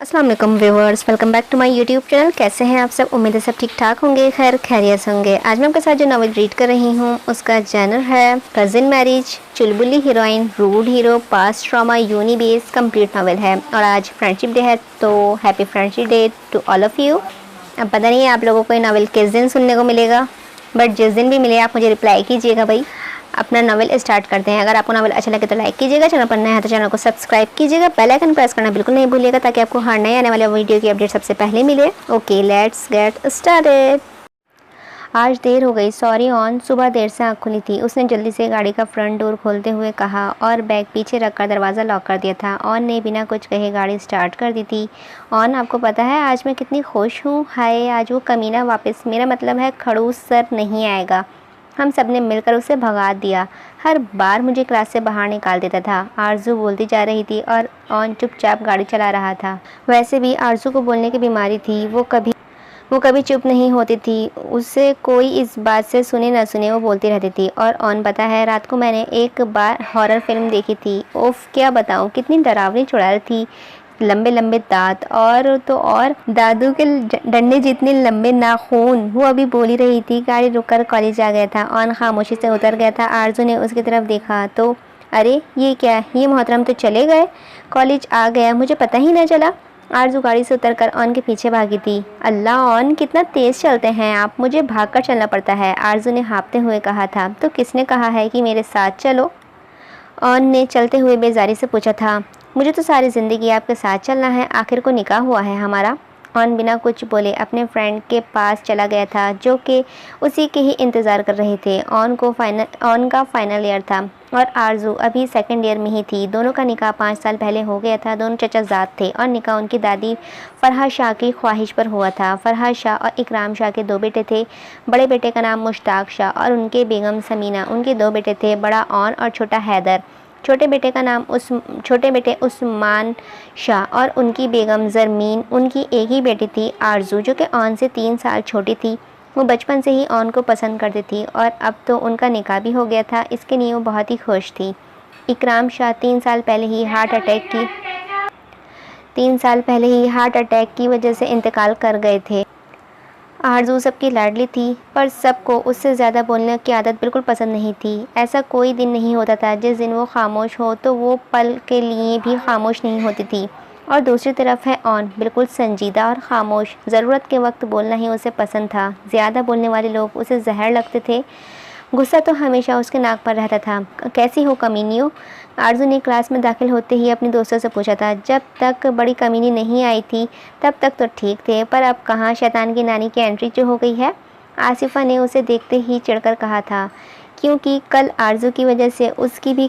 अस्सलाम वालेकुम viewers, welcome back to my YouTube channel. कैसे हैं आप सब? उम्मीद है सब ठीक ठाक होंगे, खैर खैरियत होंगे। आज मैं आपके साथ जो नॉवल रीड कर रही हूँ उसका जनर है कज़िन मैरिज। चुलबुली heroine, rude hero, past trauma, यूनी बेस कंप्लीट नॉवल है। और आज फ्रेंडशिप डे है, तो happy friendship day to all of you. अब पता नहीं आप लोगों को ये नॉवल किस दिन सुनने को मिलेगा, बट जिस दिन भी मिले आप मुझे रिप्लाई कीजिएगा भाई। अपना नॉवल स्टार्ट करते हैं। अगर आपको नॉवल अच्छा लगे तो लाइक कीजिएगा, चैनल पर नया है तो चैनल को सब्सक्राइब कीजिएगा, बेल आइकन प्रेस करना बिल्कुल नहीं भूलिएगा ताकि आपको हर नए आने वाले वीडियो की अपडेट सबसे पहले मिले। Okay, let's get started. आज देर हो गई, सॉरी ऑन। सुबह देर से आँख खुली थी, उसने जल्दी से गाड़ी का फ्रंट डोर खोलते हुए कहा और बैग पीछे रखकर दरवाज़ा लॉक कर दिया था। ऑन ने बिना कुछ कहे गाड़ी स्टार्ट कर दी थी। ऑन, आपको पता है आज मैं कितनी खुश हूँ। हाय, आज वो कमीना वापस, मेरा मतलब है खड़ूस सर नहीं आएगा। हम सब ने मिलकर उसे भगा दिया। हर बार मुझे क्लास से बाहर निकाल देता था। आरजू बोलती जा रही थी और ऑन चुपचाप गाड़ी चला रहा था। वैसे भी आरजू को बोलने की बीमारी थी, वो कभी चुप नहीं होती थी। उसे कोई इस बात से सुने न सुने वो बोलती रहती थी। और ऑन, पता है रात को मैंने एक बार हॉरर फिल्म देखी थी। ओफ, क्या बताऊँ, कितनी डरावनी चुड़ैल थी। लंबे लंबे दांत और तो और दादू के डंडे जितने लंबे नाखून। वो अभी बोल ही रही थी, गाड़ी रुककर कॉलेज आ गया था। ऑन खामोशी से उतर गया था। आरजू ने उसकी तरफ देखा तो अरे ये क्या, ये मोहतरम तो चले गए, कॉलेज आ गया, मुझे पता ही न चला। आरजू गाड़ी से उतरकर ऑन के पीछे भागी थी। अल्लाह ऑन, कितना तेज़ चलते हैं आप, मुझे भागकर चलना पड़ता है, आरजू ने हाँफते हुए कहा था। तो किसने कहा है कि मेरे साथ चलो? ऑन ने चलते हुए बेजारी से पूछा था। मुझे तो सारी ज़िंदगी आपके साथ चलना है, आखिर को निकाह हुआ है हमारा। ऑन बिना कुछ बोले अपने फ्रेंड के पास चला गया था जो कि उसी के ही इंतज़ार कर रहे थे। ऑन का फाइनल ईयर था और आरजू अभी सेकंड ईयर में ही थी। दोनों का निकाह 5 साल पहले हो गया था। दोनों चचाजाद थे और निकाह उनकी दादी फरहा शाह की ख्वाहिश पर हुआ था। फरहा शाह और इकराम शाह के 2 बेटे थे। बड़े बेटे का नाम मुश्ताक शाह और उनके बेगम समीना। उनके 2 बेटे थे, बड़ा ऑन और छोटा हैदर। छोटे बेटे उस्मान शाह और उनकी बेगम ज़रमीन। उनकी एक ही बेटी थी आरजू, जो कि ऑन से 3 साल छोटी थी। वो बचपन से ही ऑन को पसंद करती थी और अब तो उनका निकाह भी हो गया था। इसके लिए वो बहुत ही खुश थी। इकराम शाह 3 साल पहले ही हार्ट अटैक की वजह से इंतकाल कर गए थे। आरजू सबकी लाडली थी, पर सबको उससे ज़्यादा बोलने की आदत बिल्कुल पसंद नहीं थी। ऐसा कोई दिन नहीं होता था जिस दिन वो खामोश हो, तो वो पल के लिए भी खामोश नहीं होती थी। और दूसरी तरफ है ऑन, बिल्कुल संजीदा और खामोश। ज़रूरत के वक्त बोलना ही उसे पसंद था। ज़्यादा बोलने वाले लोग उसे जहर लगते थे। गुस्सा तो हमेशा उसके नाक पर रहता था। कैसी हो कमीनियो? आरजू ने क्लास में दाखिल होते ही अपने दोस्तों से पूछा था। जब तक बड़ी कमीनी नहीं आई थी तब तक तो ठीक थे, पर अब कहाँ, शैतान की नानी की एंट्री जो हो गई है। आसिफा ने उसे देखते ही चिढ़कर कहा था, क्योंकि कल आरजू की वजह से उसको भी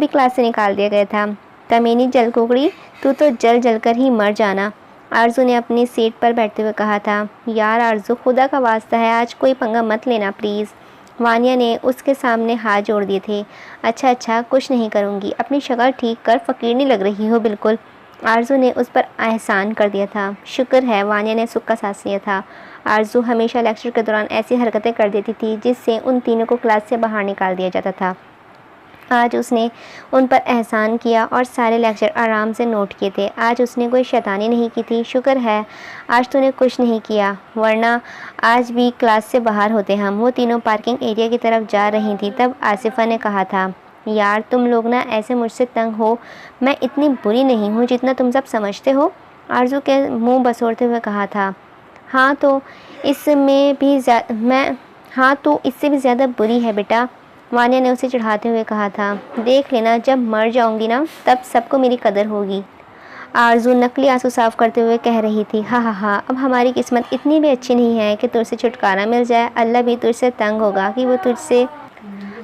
क्लास से निकाल दिया गया था। कमीनी जलकुकड़ी, तू तो जल जल कर ही मर जाना, आरजू ने अपनी सीट पर बैठते हुए कहा था। यार आरजू, खुदा का वास्ता है आज कोई पंगा मत लेना प्लीज़। वानिया ने उसके सामने हाथ जोड़ दिए थे। अच्छा, कुछ नहीं करूँगी, अपनी शक्ल ठीक कर, फ़कीर नहीं लग रही हो बिल्कुल, आरजू ने उस पर एहसान कर दिया था। शुक्र है, वानिया ने सुक्का सांस लिया था। आरजू हमेशा लेक्चर के दौरान ऐसी हरकतें कर देती थी जिससे उन तीनों को क्लास से बाहर निकाल दिया जाता था। आज उसने उन पर एहसान किया और सारे लेक्चर आराम से नोट किए थे। आज उसने कोई शैतानी नहीं की थी। शुक्र है आज तूने कुछ नहीं किया, वरना आज भी क्लास से बाहर होते हम। वो तीनों पार्किंग एरिया की तरफ जा रही थी, तब आसिफा ने कहा था, यार तुम लोग ना ऐसे मुझसे तंग हो, मैं इतनी बुरी नहीं हूँ जितना तुम सब समझते हो, आरजू के मुँह बसोरते हुए कहा था। हाँ तो इससे भी ज़्यादा बुरी है बेटा, वानिया ने उसे चढ़ाते हुए कहा था। देख लेना, जब मर जाऊंगी ना तब सबको मेरी कदर होगी, आरजू नकली आंसू साफ करते हुए कह रही थी। हाँ, अब हमारी किस्मत इतनी भी अच्छी नहीं है कि तुझसे छुटकारा मिल जाए। अल्लाह भी तुझसे तंग होगा कि वो तुझसे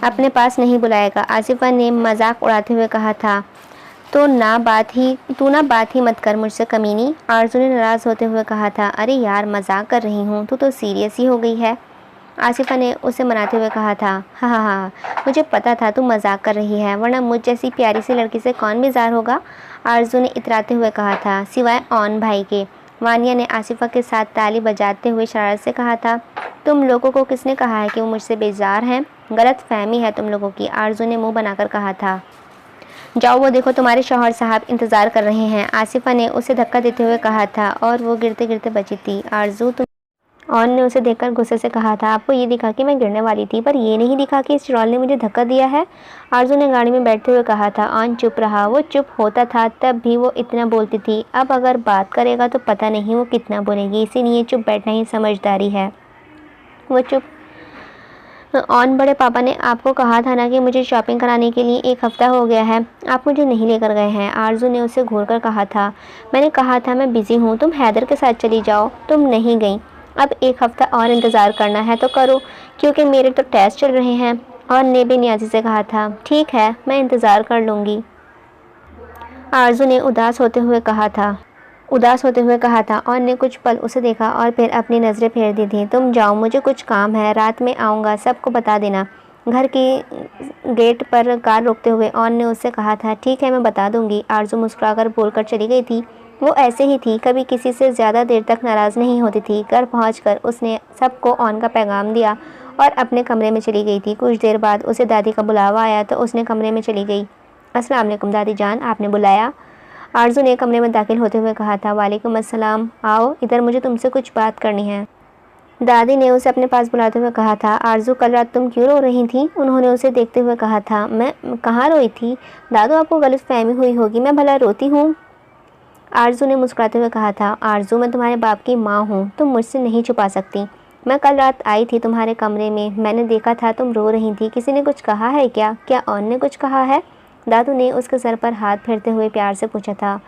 अपने पास नहीं बुलाएगा, आसिफा ने मजाक उड़ाते हुए कहा था। तू ना बात ही मत कर मुझसे कमीनी, आरजू ने नाराज़ होते हुए कहा था। अरे यार, मजाक कर रही हूँ, तू तो सीरियस ही हो गई है, आसिफा ने उसे मनाते हुए कहा था। हाँ, मुझे पता था तू मजाक कर रही है, वरना मुझ जैसी प्यारी सी लड़की से कौन बेजार होगा, आरजू ने इतराते हुए कहा था, सिवाय ऑन भाई के। वानिया ने आसिफा के साथ ताली बजाते हुए शरारत से कहा था। तुम लोगों को किसने कहा है कि वो मुझसे बेजार हैं? गलत फहमी है तुम लोगों की, आरजू ने मुँह बनाकर कहा था। जाओ, वो देखो तुम्हारे शौहर साहब इंतज़ार कर रहे हैं, आसिफा ने उसे धक्का देते हुए कहा था और वो गिरते गिरते बची थी। आरजू तुम ऑन ने उसे देखकर गुस्से से कहा था, आपको ये दिखा कि मैं गिरने वाली थी, पर ये नहीं दिखा कि इस चुड़ैल ने मुझे धक्का दिया है। आरजू ने गाड़ी में बैठते हुए कहा था। ऑन चुप रहा। वो चुप होता था तब भी वो इतना बोलती थी, अब अगर बात करेगा तो पता नहीं वो कितना बोलेगी, इसीलिए चुप बैठना ही समझदारी है। वो चुप। ऑन, बड़े पापा ने आपको कहा था ना कि मुझे शॉपिंग कराने के लिए 1 हफ्ता हो गया है, आप मुझे नहीं लेकर गए हैं। आरजू ने उसे घूर कर कहा था। मैंने कहा था मैं बिज़ी हूँ, तुम हैदर के साथ चली जाओ, तुम नहीं गई। अब 1 हफ्ता और इंतज़ार करना है तो करो, क्योंकि मेरे तो टेस्ट चल रहे हैं। और ने भी नियाज़ी से कहा था, ठीक है, मैं इंतज़ार कर लूँगी। आरजू ने उदास होते हुए कहा था। और ने कुछ पल उसे देखा और फिर अपनी नज़रें फेर दी थी। तुम जाओ, मुझे कुछ काम है, रात में आऊँगा, सबको बता देना। घर की गेट पर कार रोकते हुए ऑन ने उससे कहा था, ठीक है, मैं बता दूंगी। आरजू मुस्कुराकर बोलकर चली गई थी। वो ऐसे ही थी, कभी किसी से ज़्यादा देर तक नाराज़ नहीं होती थी। घर पहुंचकर उसने सबको ऑन का पैगाम दिया और अपने कमरे में चली गई थी। कुछ देर बाद उसे दादी का बुलावा आया तो उसने कमरे में चली गई। अस्सलाम वालेकुम दादी जान, आपने बुलाया? आरजू ने कमरे में दाखिल होते हुए कहा था। वालेकुम अस्सलाम, आओ इधर, मुझे तुमसे कुछ बात करनी है। दादी ने उसे अपने पास बुलाते हुए कहा था। आरजू, कल रात तुम क्यों रो रही थी? उन्होंने उसे देखते हुए कहा था। मैं कहाँ रोई थी दादू, आपको गलतफहमी हुई होगी, मैं भला रोती हूँ? आरजू ने मुस्कुराते हुए कहा था। आरजू, मैं तुम्हारे बाप की माँ हूँ, तुम मुझसे नहीं छुपा सकती। मैं कल रात आई थी तुम्हारे कमरे में, मैंने देखा था तुम रो रही थी। किसी ने कुछ कहा है क्या ऑन ने कुछ कहा है? दादू ने उसके सर पर हाथ फेरते हुए प्यार से पूछा था।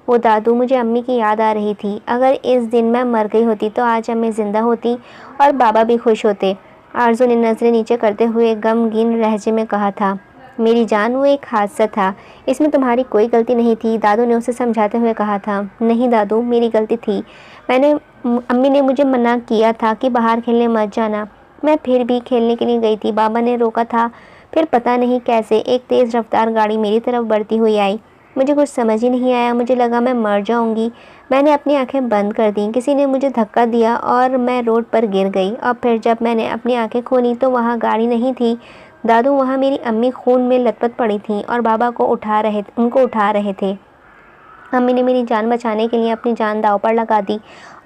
वो दादू, मुझे अम्मी की याद आ रही थी। अगर इस दिन मैं मर गई होती तो आज अम्मी ज़िंदा होती और बाबा भी खुश होते। आरजू ने नज़रें नीचे करते हुए गमगीन लहजे में कहा था। मेरी जान, वो एक हादसा था, इसमें तुम्हारी कोई गलती नहीं थी। दादू ने उसे समझाते हुए कहा था। नहीं दादू, मेरी गलती थी। अम्मी ने मुझे मना किया था कि बाहर खेलने मत जाना, मैं फिर भी खेलने के लिए गई थी। बाबा ने रोका था, फिर पता नहीं कैसे एक तेज़ रफ्तार गाड़ी मेरी तरफ बढ़ती हुई आई। मुझे कुछ समझ ही नहीं आया, मुझे लगा मैं मर जाऊंगी। मैंने अपनी आंखें बंद कर दी, किसी ने मुझे धक्का दिया और मैं रोड पर गिर गई। और फिर जब मैंने अपनी आंखें खोली तो वहाँ गाड़ी नहीं थी दादू, वहाँ मेरी अम्मी खून में लथपथ पड़ी थी और बाबा को उनको उठा रहे थे। अम्मी ने मेरी जान बचाने के लिए अपनी जान दांव पर लगा दी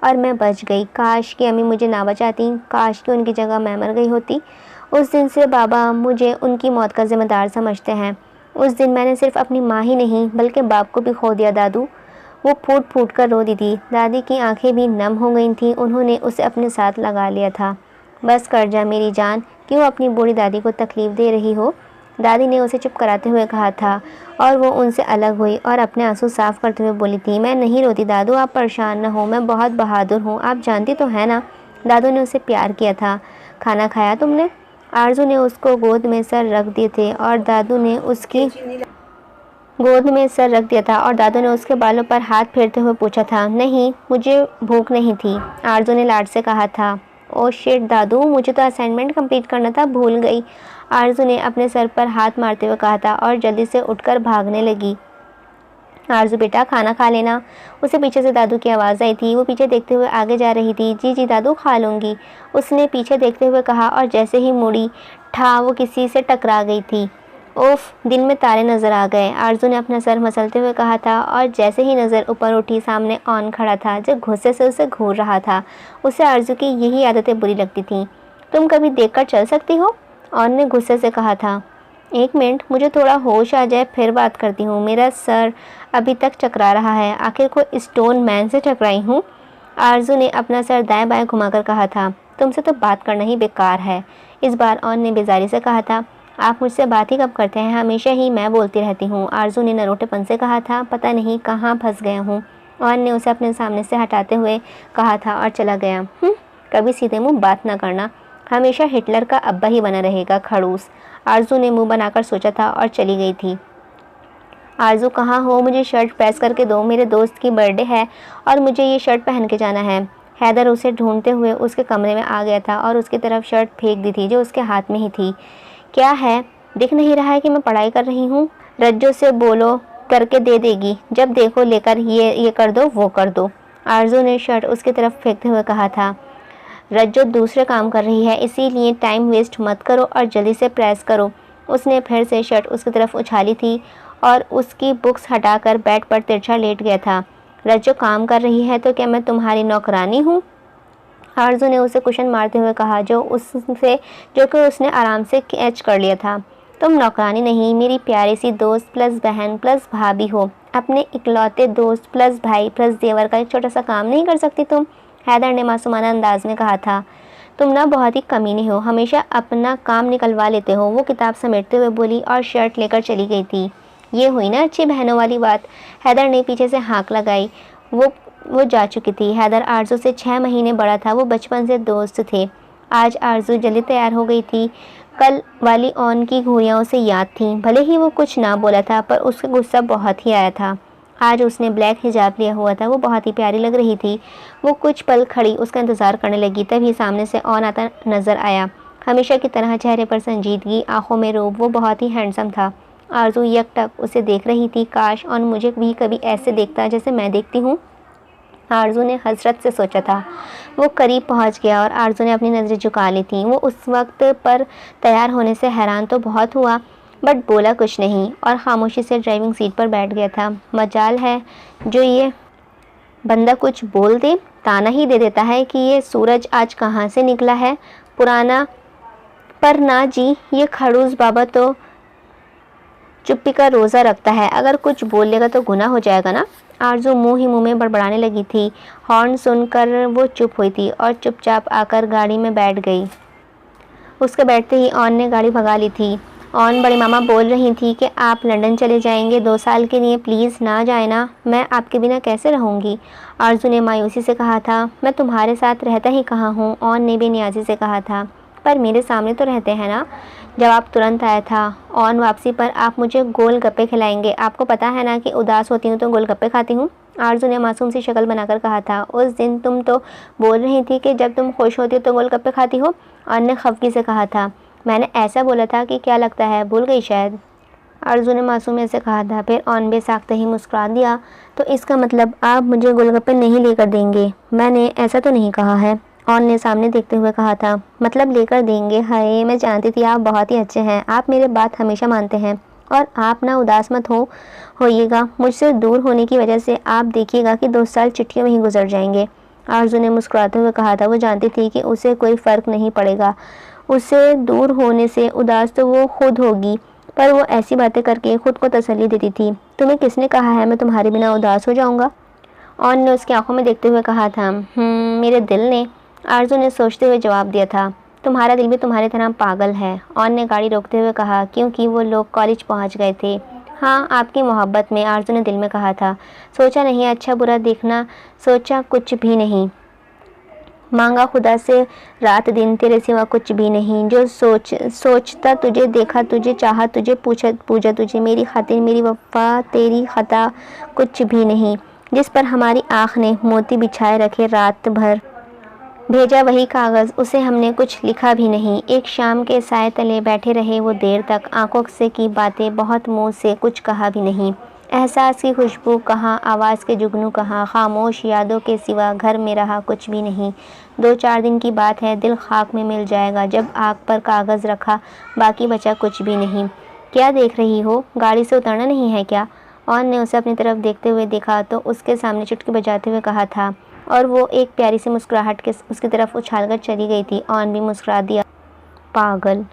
और मैं बच गई। काश कि अम्मी मुझे ना बचाती, काश कि उनकी जगह मैं मर गई होती। उस दिन से बाबा मुझे उनकी मौत का ज़िम्मेदार समझते हैं। उस दिन मैंने सिर्फ अपनी माँ ही नहीं बल्कि बाप को भी खो दिया दादू। वो फूट फूट कर रो दी थी। दादी की आंखें भी नम हो गई थीं। उन्होंने उसे अपने साथ लगा लिया था। बस कर जा मेरी जान, क्यों अपनी बूढ़ी दादी को तकलीफ़ दे रही हो? दादी ने उसे चुप कराते हुए कहा था और वो उनसे अलग हुई और अपने आंसू साफ करते हुए बोली थी। मैं नहीं रोती दादू, आप परेशान न हो, मैं बहुत बहादुर हूँ, आप जानती तो है ना। दादू ने उसे प्यार किया था। खाना खाया तुमने? आरजू ने उसको गोद में सर रख दिए थे और दादू ने उसके बालों पर हाथ फेरते हुए पूछा था। नहीं, मुझे भूख नहीं थी, आरजू ने लाड से कहा था। ओ शिट दादू, मुझे तो असाइनमेंट कंप्लीट करना था, भूल गई। आरजू ने अपने सर पर हाथ मारते हुए कहा था और जल्दी से उठकर भागने लगी। आरजू बेटा, खाना खा लेना। उसे पीछे से दादू की आवाज़ आई थी। वो पीछे देखते हुए आगे जा रही थी। जी जी दादू, खा लूँगी, उसने पीछे देखते हुए कहा और जैसे ही मुड़ी वो किसी से टकरा गई थी। ओफ, दिन में तारे नज़र आ गए, आरजू ने अपना सर मसलते हुए कहा था और जैसे ही नज़र ऊपर उठी सामने ऑन खड़ा था जो गुस्से से उसे घूर रहा था। उसे आरजू की यही आदतें बुरी लगती थीं। तुम कभी देखकर चल सकती हो? ऑन ने गुस्से से कहा था। 1 मिनट, मुझे थोड़ा होश आ जाए फिर बात करती हूँ, मेरा सर अभी तक चकरा रहा है, आखिर को स्टोन मैन से टकराई हूँ। आरजू ने अपना सर दाएं बाएं घुमाकर कहा था। तुमसे तो बात करना ही बेकार है। इस बार ऑन ने बेजारी से कहा था। आप मुझसे बात ही कब करते हैं, हमेशा ही मैं बोलती रहती हूँ, आरजू ने नरोटेपन से कहा था। पता नहीं कहाँ फंस गया हूँ, ऑन ने उसे अपने सामने से हटाते हुए कहा था और चला गया। कभी सीधे मुँह बात ना करना, हमेशा हिटलर का अब्बा ही बना रहेगा, खड़ूस। आरजू ने मुंह बनाकर सोचा था और चली गई थी। आरजू कहाँ हो, मुझे शर्ट प्रेस करके दो, मेरे दोस्त की बर्थडे है और मुझे ये शर्ट पहन के जाना है। हैदर उसे ढूंढते हुए उसके कमरे में आ गया था और उसकी तरफ शर्ट फेंक दी थी जो उसके हाथ में ही थी। क्या है, दिख नहीं रहा है कि मैं पढ़ाई कर रही हूँ? रज्जो से बोलो, करके दे देगी, जब देखो लेकर ये कर दो वो कर दो। आरजू ने शर्ट उसकी तरफ फेंकते हुए कहा था। रज्जो दूसरे काम कर रही है, इसीलिए टाइम वेस्ट मत करो और जल्दी से प्रेस करो। उसने फिर से शर्ट उसकी तरफ उछाली थी और उसकी बुक्स हटाकर बेड पर तिरछा लेट गया था। रज्जो काम कर रही है तो क्या मैं तुम्हारी नौकरानी हूँ? आरजू ने उसे क्वेश्चन मारते हुए कहा, जो कि उसने आराम से कैच कर लिया था। तुम नौकरानी नहीं, मेरी प्यारी सी दोस्त प्लस बहन प्लस भाभी हो। अपने इकलौते दोस्त प्लस भाई प्लस देवर का एक छोटा सा काम नहीं कर सकती तुम? हैदर ने मासूमाना अंदाज में कहा था। तुम ना बहुत ही कमीनी हो, हमेशा अपना काम निकलवा लेते हो, वो किताब समेटते हुए बोली और शर्ट लेकर चली गई थी। ये हुई ना अच्छी बहनों वाली बात। हैदर ने पीछे से हाँक लगाई। वो जा चुकी थी। हैदर आरजू से 6 महीने बड़ा था, वो बचपन से दोस्त थे। आज आरजू जल्दी तैयार हो गई थी। कल वाली ऑन की घूरियाँ उसे याद थी। भले ही वो कुछ ना बोला था पर उसका गुस्सा बहुत ही आया था। आज उसने ब्लैक हिजाब लिया हुआ था, वो बहुत ही प्यारी लग रही थी। वो कुछ पल खड़ी उसका इंतज़ार करने लगी, तभी सामने से ऑन आता नजर आया। हमेशा की तरह चेहरे पर संजीदगी, आंखों में रोब, वो बहुत ही हैंडसम था। आरजू यकटक उसे देख रही थी। काश ऑन मुझे भी कभी ऐसे देखता जैसे मैं देखती हूँ, आरजू ने हसरत से सोचा था। वो करीब पहुंच गया और आरजू ने अपनी नज़रें झुका ली थी। वो उस वक्त पर तैयार होने से हैरान तो बहुत हुआ बट बोला कुछ नहीं और खामोशी से ड्राइविंग सीट पर बैठ गया था। मजाल है जो ये बंदा कुछ बोल दे, ताना ही दे देता है कि ये सूरज आज कहाँ से निकला है पुराना। पर ना जी, ये खड़ूस बाबा तो चुप्पी का रोज़ा रखता है, अगर कुछ बोल लेगा तो गुनाह हो जाएगा ना। आरजू मुंह ही मुंह में बड़बड़ाने लगी थी। हॉर्न सुनकर वो चुप हुई थी और चुपचाप आकर गाड़ी में बैठ गई। उसके बैठते ही ऑन ने गाड़ी भगा ली थी। ऑन बड़ी मामा बोल रही थी कि आप लंदन चले जाएंगे 2 साल के लिए, प्लीज़ ना जाए ना, मैं आपके बिना कैसे रहूँगी? आरजू ने मायूसी से कहा था। मैं तुम्हारे साथ रहता ही कहाँ हूँ, ऑन ने बेनियाजी से कहा था। पर मेरे सामने तो रहते हैं ना। जवाब तुरंत आया था। ऑन वापसी पर आप मुझे गोलगप्पे खिलाएंगे, आपको पता है ना कि उदास होती हूँ तो गोलगप्पे खाती हूँ। आरजू ने मासूम सी शक्ल बनाकर कहा था। उस दिन तुम तो बोल रही थी कि जब तुम खुश होती हो तो गोलगप्पे खाती हो, ऑन ने खफगी से कहा था। मैंने ऐसा बोला था कि क्या लगता है भूल गई शायद, आरजू ने मासूमियत से कहा था। फिर ऑन बेसाख्ता ही मुस्कुरा दिया। तो इसका मतलब आप मुझे गोलगप्पे नहीं लेकर देंगे? मैंने ऐसा तो नहीं कहा है, ऑन ने सामने देखते हुए कहा था। मतलब लेकर देंगे? हाय, मैं जानती थी आप बहुत ही अच्छे हैं, आप मेरे बात हमेशा मानते हैं। और आप ना उदास मत होइएगा, मुझसे दूर होने की वजह से आप देखिएगा कि 2 साल चिट्ठियों में ही गुजर जाएंगे, आरजू ने मुस्कुराते हुए कहा था। वो जानती थी कि उसे कोई फ़र्क नहीं पड़ेगा, उससे दूर होने से उदास तो वो खुद होगी, पर वो ऐसी बातें करके खुद को तसल्ली देती थी। तुम्हें किसने कहा है मैं तुम्हारे बिना उदास हो जाऊँगा? ऑन ने उसकी आंखों में देखते हुए कहा था। मेरे दिल ने, आरजू ने सोचते हुए जवाब दिया था। तुम्हारा दिल भी तुम्हारी तरह पागल है, ऑन ने गाड़ी रोकते हुए कहा, क्योंकि वो लोग कॉलेज पहुंच गए थे। हाँ, आपकी मोहब्बत में, आरजू ने दिल में कहा था। सोचा नहीं अच्छा बुरा देखना, सोचा कुछ भी नहीं, मांगा खुदा से रात दिन, तेरे सिवा कुछ भी नहीं। जो सोचता तुझे, देखा तुझे, चाहा तुझे, पूजा तुझे, मेरी खातिर मेरी वफा, तेरी खता कुछ भी नहीं। जिस पर हमारी आँख ने मोती बिछाए रखे, रात भर भेजा वही कागज़, उसे हमने कुछ लिखा भी नहीं। एक शाम के साए तले बैठे रहे वो देर तक, आंखों से की बातें बहुत, मुंह से कुछ कहा भी नहीं। एहसास की खुशबू कहाँ, आवाज़ के जुगनू कहाँ, खामोश यादों के सिवा घर में रहा कुछ भी नहीं। 2-4 दिन की बात है, दिल खाक में मिल जाएगा जब आग पर कागज़ रखा, बाकी बचा कुछ भी नहीं। क्या देख रही हो, गाड़ी से उतरना नहीं है क्या? ऑन ने उसे अपनी तरफ देखते हुए देखा तो उसके सामने चुटकी बजाते हुए कहा था, और वो एक प्यारी सी मुस्कुराहट के उसकी तरफ उछालकर चली गई थी। ऑन भी मुस्कुरा दिया। पागल,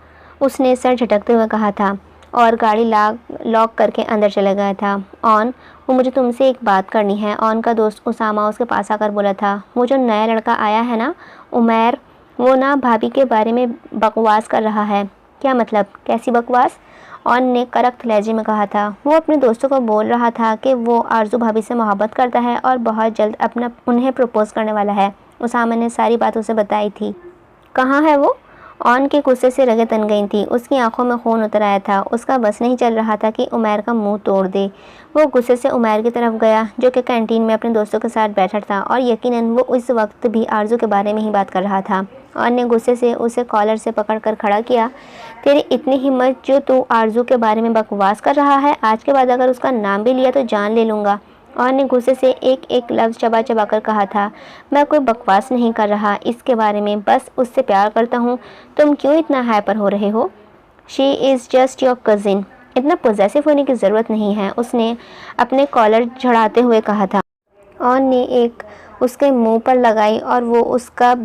उसने सर झटकते हुए कहा था और गाड़ी लॉक करके अंदर चला गया था। ऑन, वो मुझे तुमसे एक बात करनी है, ऑन का दोस्त उसामा उसके पास आकर बोला था। वो जो नया लड़का आया है ना, उमैर, वो ना भाभी के बारे में बकवास कर रहा है। क्या मतलब, कैसी बकवास? ऑन ने करख्त लहजे में कहा था। वो अपने दोस्तों को बोल रहा था कि वो आरजू भाभी से मोहब्बत करता है और बहुत जल्द उन्हें प्रपोज़ करने वाला है। उसामा ने सारी बात उसे बताई थी। कहाँ है वो? ऑन के गुस्से से रगें तन गई थी, उसकी आंखों में खून उतर आया था। उसका बस नहीं चल रहा था कि उमैर का मुंह तोड़ दे। वो गुस्से से उमैर की तरफ गया जो कि कैंटीन में अपने दोस्तों के साथ बैठा था और यकीनन वो उस वक्त भी आरजू के बारे में ही बात कर रहा था। ऑन ने गुस्से से उसे कॉलर से पकड़कर खड़ा किया। तेरी इतनी हिम्मत जो तू आरजू के बारे में बकवास कर रहा है, आज के बाद अगर उसका नाम भी लिया तो जान ले लूँगा। ऑन ने गुस्से से एक एक लफ्ज़ चबा चबा कर कहा था। मैं कोई बकवास नहीं कर रहा इसके बारे में, बस उससे प्यार करता हूँ। तुम क्यों इतना हाइपर हो रहे हो? She is just your cousin. इतना पॉजेसिव होने की ज़रूरत नहीं है, उसने अपने कॉलर झड़ाते हुए कहा था। ऑन ने एक उसके मुंह पर लगाई और वो उसका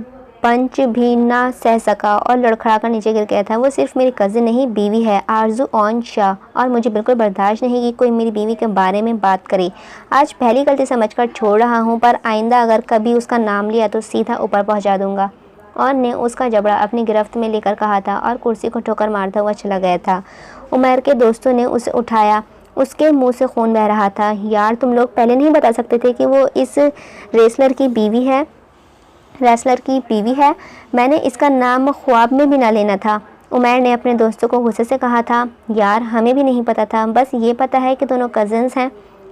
पंच भी ना सह सका और लड़खड़ाकर नीचे गिर गया था। वो सिर्फ मेरी कज़िन नहीं, बीवी है, आरजू ऑन शाह, और मुझे बिल्कुल बर्दाश्त नहीं कि कोई मेरी बीवी के बारे में बात करे। आज पहली गलती समझकर छोड़ रहा हूँ, पर आइंदा अगर कभी उसका नाम लिया तो सीधा ऊपर पहुँचा दूँगा। ऑन ने उसका जबड़ा अपनी गिरफ्त में लेकर कहा था और कुर्सी को ठोकर मारता हुआ चला गया था। उमर के दोस्तों ने उसे उठाया, उसके मुंह से खून बह रहा था। यार, तुम लोग पहले नहीं बता सकते थे कि वो इस रेसलर की बीवी है। मैंने इसका नाम ख्वाब में भी ना लेना था। उमर ने अपने दोस्तों को गुस्से से कहा था। यार, हमें भी नहीं पता था, बस ये पता है कि दोनों कज़न्स हैं।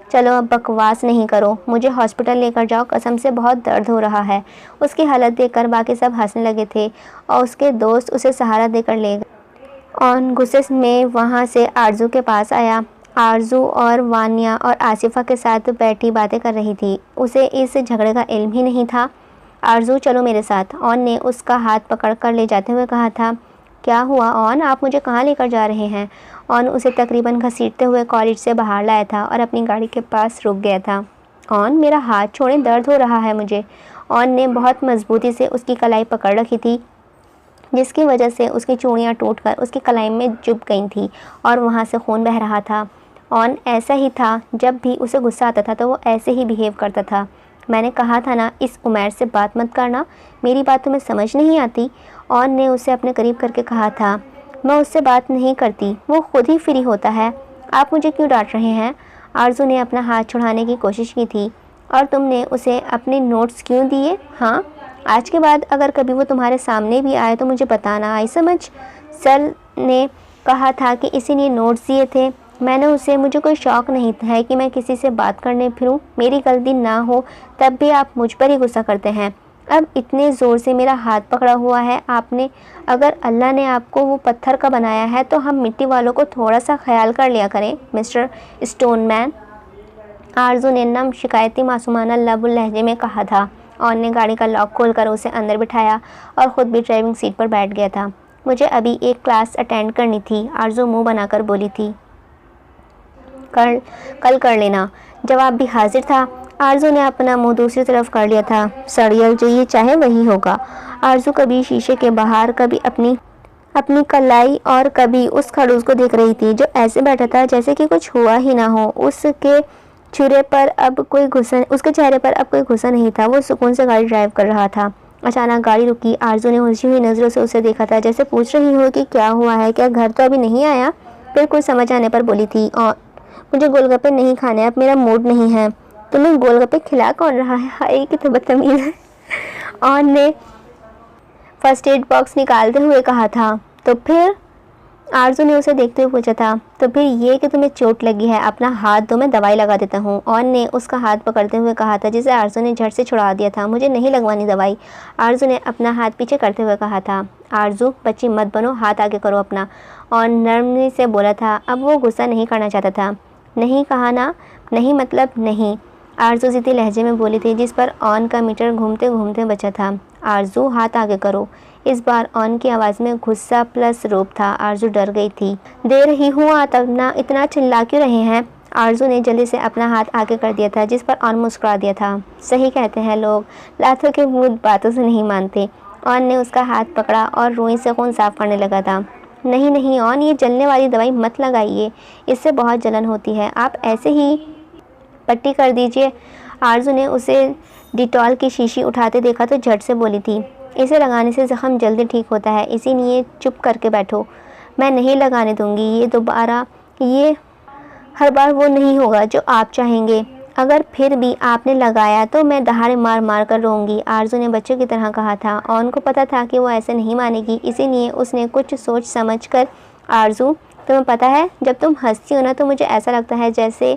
चलो अब बकवास नहीं करो, मुझे हॉस्पिटल लेकर जाओ, कसम से बहुत दर्द हो रहा है। उसकी हालत देखकर बाकी सब हंसने लगे थे और उसके दोस्त उसे सहारा देकर ले गए। ऑन गुस्से में वहाँ से आरजू के पास आया। आरजू और वानिया और आसिफा के साथ बैठी बातें कर रही थी। उसे इस झगड़े का इल्म ही नहीं था। आरजू, चलो मेरे साथ, ऑन ने उसका हाथ पकड़कर ले जाते हुए कहा था। क्या हुआ ऑन, आप मुझे कहाँ लेकर जा रहे हैं? ऑन उसे तकरीबन घसीटते हुए कॉलेज से बाहर लाया था और अपनी गाड़ी के पास रुक गया था। ऑन, मेरा हाथ छोड़ें, दर्द हो रहा है मुझे। ऑन ने बहुत मजबूती से उसकी कलाई पकड़ रखी थी, जिसकी वजह से उसकी चूड़ियाँ टूटकर उसकी कलाई में चुभ गई थी और वहाँ से खून बह रहा था। ऑन ऐसा ही था, जब भी उसे गुस्सा आता था तो वो ऐसे ही बिहेव करता था। मैंने कहा था ना, इस उमर से बात मत करना, मेरी बात तुम्हें समझ नहीं आती? ऑन ने उसे अपने करीब करके कहा था। मैं उससे बात नहीं करती, वो खुद ही फ्री होता है, आप मुझे क्यों डांट रहे हैं? आरजू ने अपना हाथ छुड़ाने की कोशिश की थी। और तुमने उसे अपने नोट्स क्यों दिए? हाँ, आज के बाद अगर कभी वो तुम्हारे सामने भी आए तो मुझे बताना, आई समझ? सर ने कहा था कि इसीलिए नोट्स दिए थे। मैंने उसे, मुझे कोई शौक़ नहीं है कि मैं किसी से बात करने फिरूं, मेरी गलती ना हो तब भी आप मुझ पर ही गुस्सा करते हैं। अब इतने ज़ोर से मेरा हाथ पकड़ा हुआ है आपने, अगर अल्लाह ने आपको वो पत्थर का बनाया है तो हम मिट्टी वालों को थोड़ा सा ख्याल कर लिया करें मिस्टर स्टोनमैन। आरजू ने नम शिकायती मासूमाना लबुल लहजे में कहा था। ऑन ने गाड़ी का लॉक खोलकर उसे अंदर बिठाया और ख़ुद भी ड्राइविंग सीट पर बैठ गया था। मुझे अभी एक क्लास अटेंड करनी थी, आरजू मुँह बनाकर बोली थी। कल कर लेना, जवाब भी हाजिर था। आरजू ने अपना मुंह दूसरी तरफ कर लिया था। सड़ियल, जो ये चाहे वही होगा। आरजू कभी शीशे के बाहर, कभी अपनी कलाई और कभी उस खड़ूस को देख रही थी जो ऐसे बैठा था जैसे कि कुछ हुआ ही ना हो। उसके चेहरे पर अब कोई गुस्सा नहीं था। वो सुकून से गाड़ी ड्राइव कर रहा था। अचानक गाड़ी रुकी। आरजू ने उलझी हुई नज़रों से उसे देखा था, जैसे पूछ रही हो कि क्या हुआ है, क्या घर तो अभी नहीं आया? फिर कुछ समझ आने पर बोली थी, और मुझे गोलगप्पे नहीं खाने, अब मेरा मूड नहीं है। तुम्हें गोलगप्पे खिला कौन रहा है? हाय कितना बदतमीज है। ऑन ने फर्स्ट एड बॉक्स निकालते हुए कहा था। तो फिर? आरजू ने उसे देखते हुए पूछा था। तो फिर ये कि तुम्हें चोट लगी है, अपना हाथ दो, मैं दवाई लगा देता हूँ। ऑन ने उसका हाथ पकड़ते हुए कहा था, जिसे आरजू ने झट से छुड़ा दिया था। मुझे नहीं लगवानी दवाई, आरजू ने अपना हाथ पीछे करते हुए कहा था। आरजू, बच्ची मत बनो, हाथ आगे करो अपना, ऑन नरमी से बोला था। अब वो गुस्सा नहीं करना चाहता था। नहीं कहा ना, नहीं मतलब नहीं, आरजू ज़िद्दी लहजे में बोली थी, जिस पर ऑन का मीटर घूमते घूमते बचा था। आरजू, हाथ आगे करो। इस बार ऑन की आवाज़ में गुस्सा प्लस रोब था। आरजू डर गई थी। दे रही हूँ, आतना इतना चिल्ला क्यों रहे हैं? आरजू ने जल्दी से अपना हाथ आगे कर दिया था, जिस पर ऑन मुस्कुरा दिया था। सही कहते हैं लोग, लातों के भूत बातों से नहीं मानते। ऑन ने उसका हाथ पकड़ा और रुई से खून साफ करने लगा था। नहीं नहीं ऑन, ये जलने वाली दवाई मत लगाइए, इससे बहुत जलन होती है, आप ऐसे ही पट्टी कर दीजिए। आरजू ने उसे डिटॉल की शीशी उठाते देखा तो झट से बोली थी, इसे लगाने से ज़ख्म जल्दी ठीक होता है, इसीलिए चुप करके बैठो। मैं नहीं लगाने दूंगी, ये हर बार वो नहीं होगा जो आप चाहेंगे। अगर फिर भी आपने लगाया तो मैं दहाड़े मार मार कर रोऊंगी, आरजू ने बच्चों की तरह कहा था। ऑन को पता था कि वो ऐसे नहीं मानेगी, इसीलिए उसने कुछ सोच समझ कर, आरजू तुम्हें पता है, जब तुम हंसती हो ना तो मुझे ऐसा लगता है जैसे,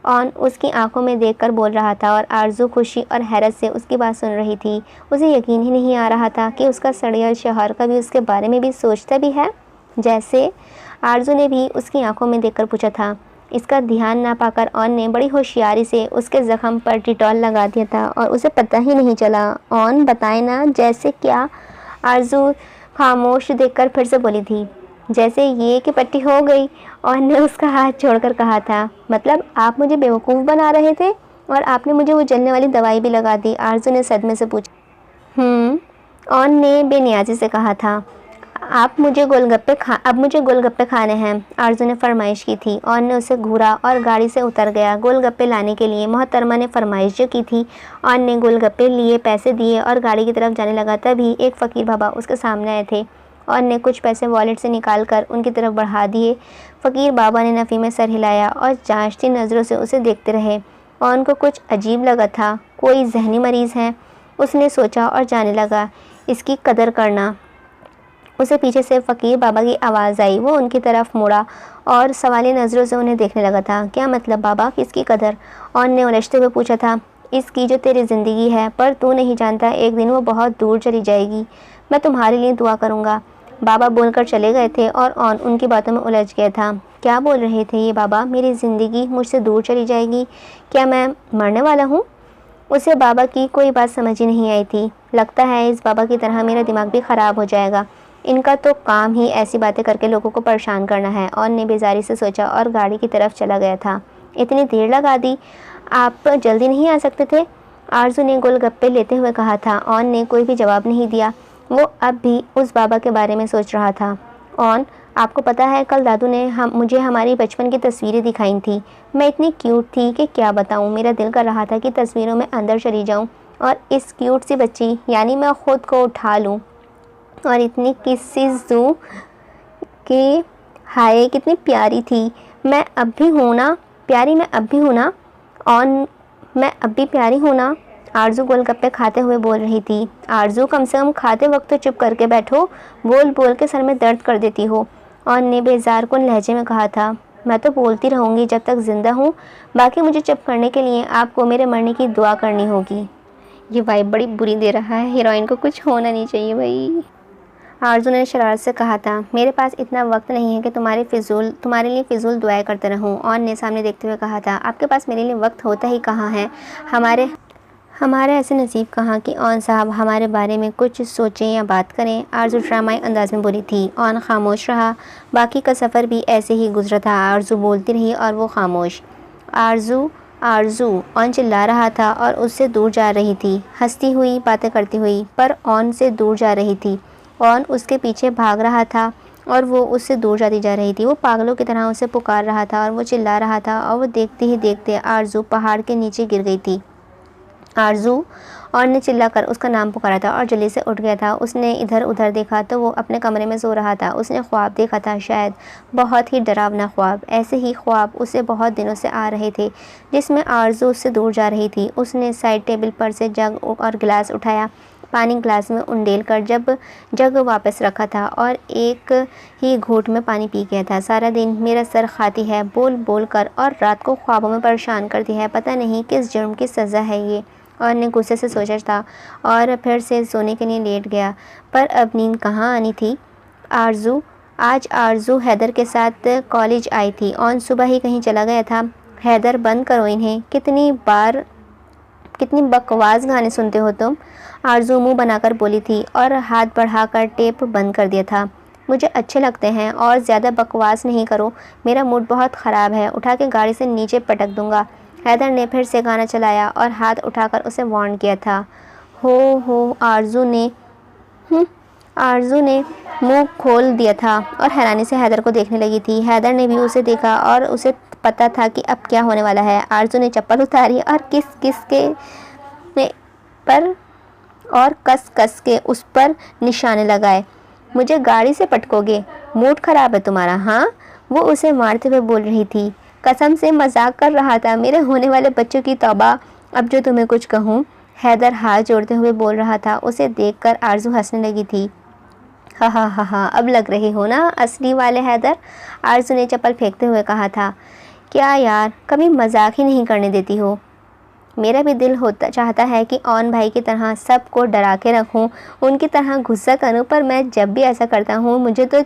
ऑन उसकी आंखों में देखकर बोल रहा था और आरजू खुशी और हैरत से उसकी बात सुन रही थी। उसे यकीन ही नहीं आ रहा था कि उसका सड़ियल शौहर कभी उसके बारे में भी सोचता भी है जैसे। आरजू ने भी उसकी आंखों में देखकर पूछा था। इसका ध्यान ना पाकर ऑन ने बड़ी होशियारी से उसके ज़ख्म पर डिटॉल लगा दिया था और उसे पता ही नहीं चला। ऑन बताए ना, जैसे क्या? आरजू खामोश देखकर फिर से बोली थी। जैसे ये कि पट्टी हो गई। ऑन ने उसका हाथ छोड़कर कहा था, मतलब आप मुझे बेवकूफ़ बना रहे थे और आपने मुझे वो जलने वाली दवाई भी लगा दी। आरजू ने सदमे से पूछा। ऑन ने बेनियाजी से कहा था। अब मुझे गोलगप्पे खाने हैं, आरजू ने फरमाइश की थी। ऑन ने उसे घूरा और गाड़ी से उतर गया गोलगप्पे लाने के लिए। मोहतरमा ने फरमाइश जो की थी। ऑन ने गोलगप्पे लिए, पैसे दिए और गाड़ी की तरफ जाने लगा। तभी एक फ़कीर बाबा उसके सामने आए थे। ऑन ने कुछ पैसे वॉलेट से निकाल कर उनकी तरफ बढ़ा दिए। फ़कीर बाबा ने नफ़ी में सर हिलाया और जांचती नज़रों से उसे देखते रहे। ऑन को कुछ अजीब लगा था, कोई जहनी मरीज़ है, उसने सोचा और जाने लगा, इसकी कदर करना। उसे पीछे से फ़कीर बाबा की आवाज़ आई। वो उनकी तरफ मुड़ा और सवाली नज़रों से उन्हें देखने लगा था। क्या मतलब बाबा, किसकी कदर? ऑन ने उलझते हुए पूछा था। इसकी जो तेरी ज़िंदगी है, पर तू नहीं जानता एक दिन वो बहुत दूर चली जाएगी। मैं तुम्हारे लिए दुआ करूँगा। बाबा बोलकर चले गए थे और ऑन उनकी बातों में उलझ गया था। क्या बोल रहे थे ये बाबा? मेरी ज़िंदगी मुझसे दूर चली जाएगी? क्या मैं मरने वाला हूँ? उसे बाबा की कोई बात समझ ही नहीं आई थी। लगता है इस बाबा की तरह मेरा दिमाग भी ख़राब हो जाएगा। इनका तो काम ही ऐसी बातें करके लोगों को परेशान करना है। ऑन ने बेजारी से सोचा और गाड़ी की तरफ चला गया था। इतनी देर लगा दी, आप जल्दी नहीं आ सकते थे? आरजू ने गोलगप्पे लेते हुए कहा था। ऑन ने कोई भी जवाब नहीं दिया। वो अब भी उस बाबा के बारे में सोच रहा था। ऑन, आपको पता है कल दादू ने मुझे हमारी बचपन की तस्वीरें दिखाई थी। मैं इतनी क्यूट थी कि क्या बताऊँ। मेरा दिल कर रहा था कि तस्वीरों में अंदर चली जाऊँ और इस क्यूट सी बच्ची यानी मैं ख़ुद को उठा लूँ और इतनी किसेस दूँ कि हाय कितनी प्यारी थी। मैं अब भी हूँ ना प्यारी, मैं अब भी हूँ ना ऑन, मैं अब भी प्यारी हूँ ना? आरजू गोलगप्पे खाते हुए बोल रही थी। आरजू, कम से कम खाते वक्त तो चुप करके बैठो, बोल बोल के सर में दर्द कर देती हो। ऑन ने बेजारकुन लहजे में कहा था। मैं तो बोलती रहूँगी जब तक ज़िंदा हूँ, बाकी मुझे चुप करने के लिए आपको मेरे मरने की दुआ करनी होगी। ये वाइब बड़ी बुरी दे रहा है, हीरोइन को कुछ होना नहीं चाहिए भाई। आरजू ने शरारत से कहा था। मेरे पास इतना वक्त नहीं है कि तुम्हारे लिए फ़िजूल दुआएं करते रहूं। ऑन ने सामने देखते हुए कहा था। आपके पास मेरे लिए वक्त होता ही कहाँ है? हमारे ऐसे नसीब कहाँ कि ऑन साहब हमारे बारे में कुछ सोचें या बात करें। आरजू ड्रामाई अंदाज में बोली थी। ऑन खामोश रहा। बाकी का सफ़र भी ऐसे ही गुजरा था। आरजू बोलती रही और वो खामोश। आरजू आरजू, ऑन चिल्ला रहा था और उससे दूर जा रही थी, हंसती हुई, बातें करती हुई, पर ऑन से दूर जा रही थी। ऑन उसके पीछे भाग रहा था और वो उससे दूर जाती जा रही थी। वो पागलों की तरह उसे पुकार रहा था और वो चिल्ला रहा था और वो देखते ही देखते आरजू पहाड़ के नीचे गिर गई थी। आरजू, ऑन ने चिल्लाकर उसका नाम पुकारा था और जल्दी से उठ गया था। उसने इधर उधर देखा तो वो अपने कमरे में सो रहा था। उसने ख्वाब देखा था, शायद बहुत ही डरावना ख्वाब। ऐसे ही ख्वाब उसे बहुत दिनों से आ रहे थे जिसमें आरजू उससे दूर जा रही थी। उसने साइड टेबल पर से जग और गिलास उठाया, पानी ग्लास में उंडेल कर जग वापस रखा था और एक ही घूंट में पानी पी गया था। सारा दिन मेरा सर खाती है बोल बोल कर और रात को ख्वाबों में परेशान करती है। पता नहीं किस जुर्म की सज़ा है ये। और ने गुस्से से सोचा था और फिर से सोने के लिए लेट गया, पर अब नींद कहाँ आनी थी। आज आरजू हैदर के साथ कॉलेज आई थी। ऑन सुबह ही कहीं चला गया था। हैदर, बंद करो इन्हें, कितनी बकवास गाने सुनते हो तुम। आरजू मुंह बनाकर बोली थी और हाथ बढ़ाकर टेप बंद कर दिया था। मुझे अच्छे लगते हैं और ज़्यादा बकवास नहीं करो, मेरा मूड बहुत ख़राब है, उठा के गाड़ी से नीचे पटक दूंगा। हैदर ने फिर से गाना चलाया और हाथ उठाकर उसे वार्न किया था। हो आरजू ने मुंह खोल दिया था और हैरानी से हैदर को देखने लगी थी। हैदर ने भी उसे देखा और उसे पता था कि अब क्या होने वाला है। आरजू ने चप्पल उतारी और कस कस के उस पर निशाने लगाए। मुझे गाड़ी से पटकोगे? मूड खराब है तुम्हारा, हाँ? वो उसे मारते हुए बोल रही थी। कसम से मजाक कर रहा था, मेरे होने वाले बच्चों की तौबा। अब जो तुम्हें कुछ कहूँ। हैदर हाथ जोड़ते हुए बोल रहा था। उसे देखकर आरजू हंसने लगी थी। हा, अब लग रहे हो ना असली वाले हैदर, आरजू ने चप्पल फेंकते हुए कहा था। क्या यार, कभी मजाक ही नहीं करने देती हो। मेरा भी दिल चाहता है कि ऑन भाई की तरह सबको डरा के रखूं, उनकी तरह गुस्सा करूं, पर मैं जब भी ऐसा करता हूं मुझे तो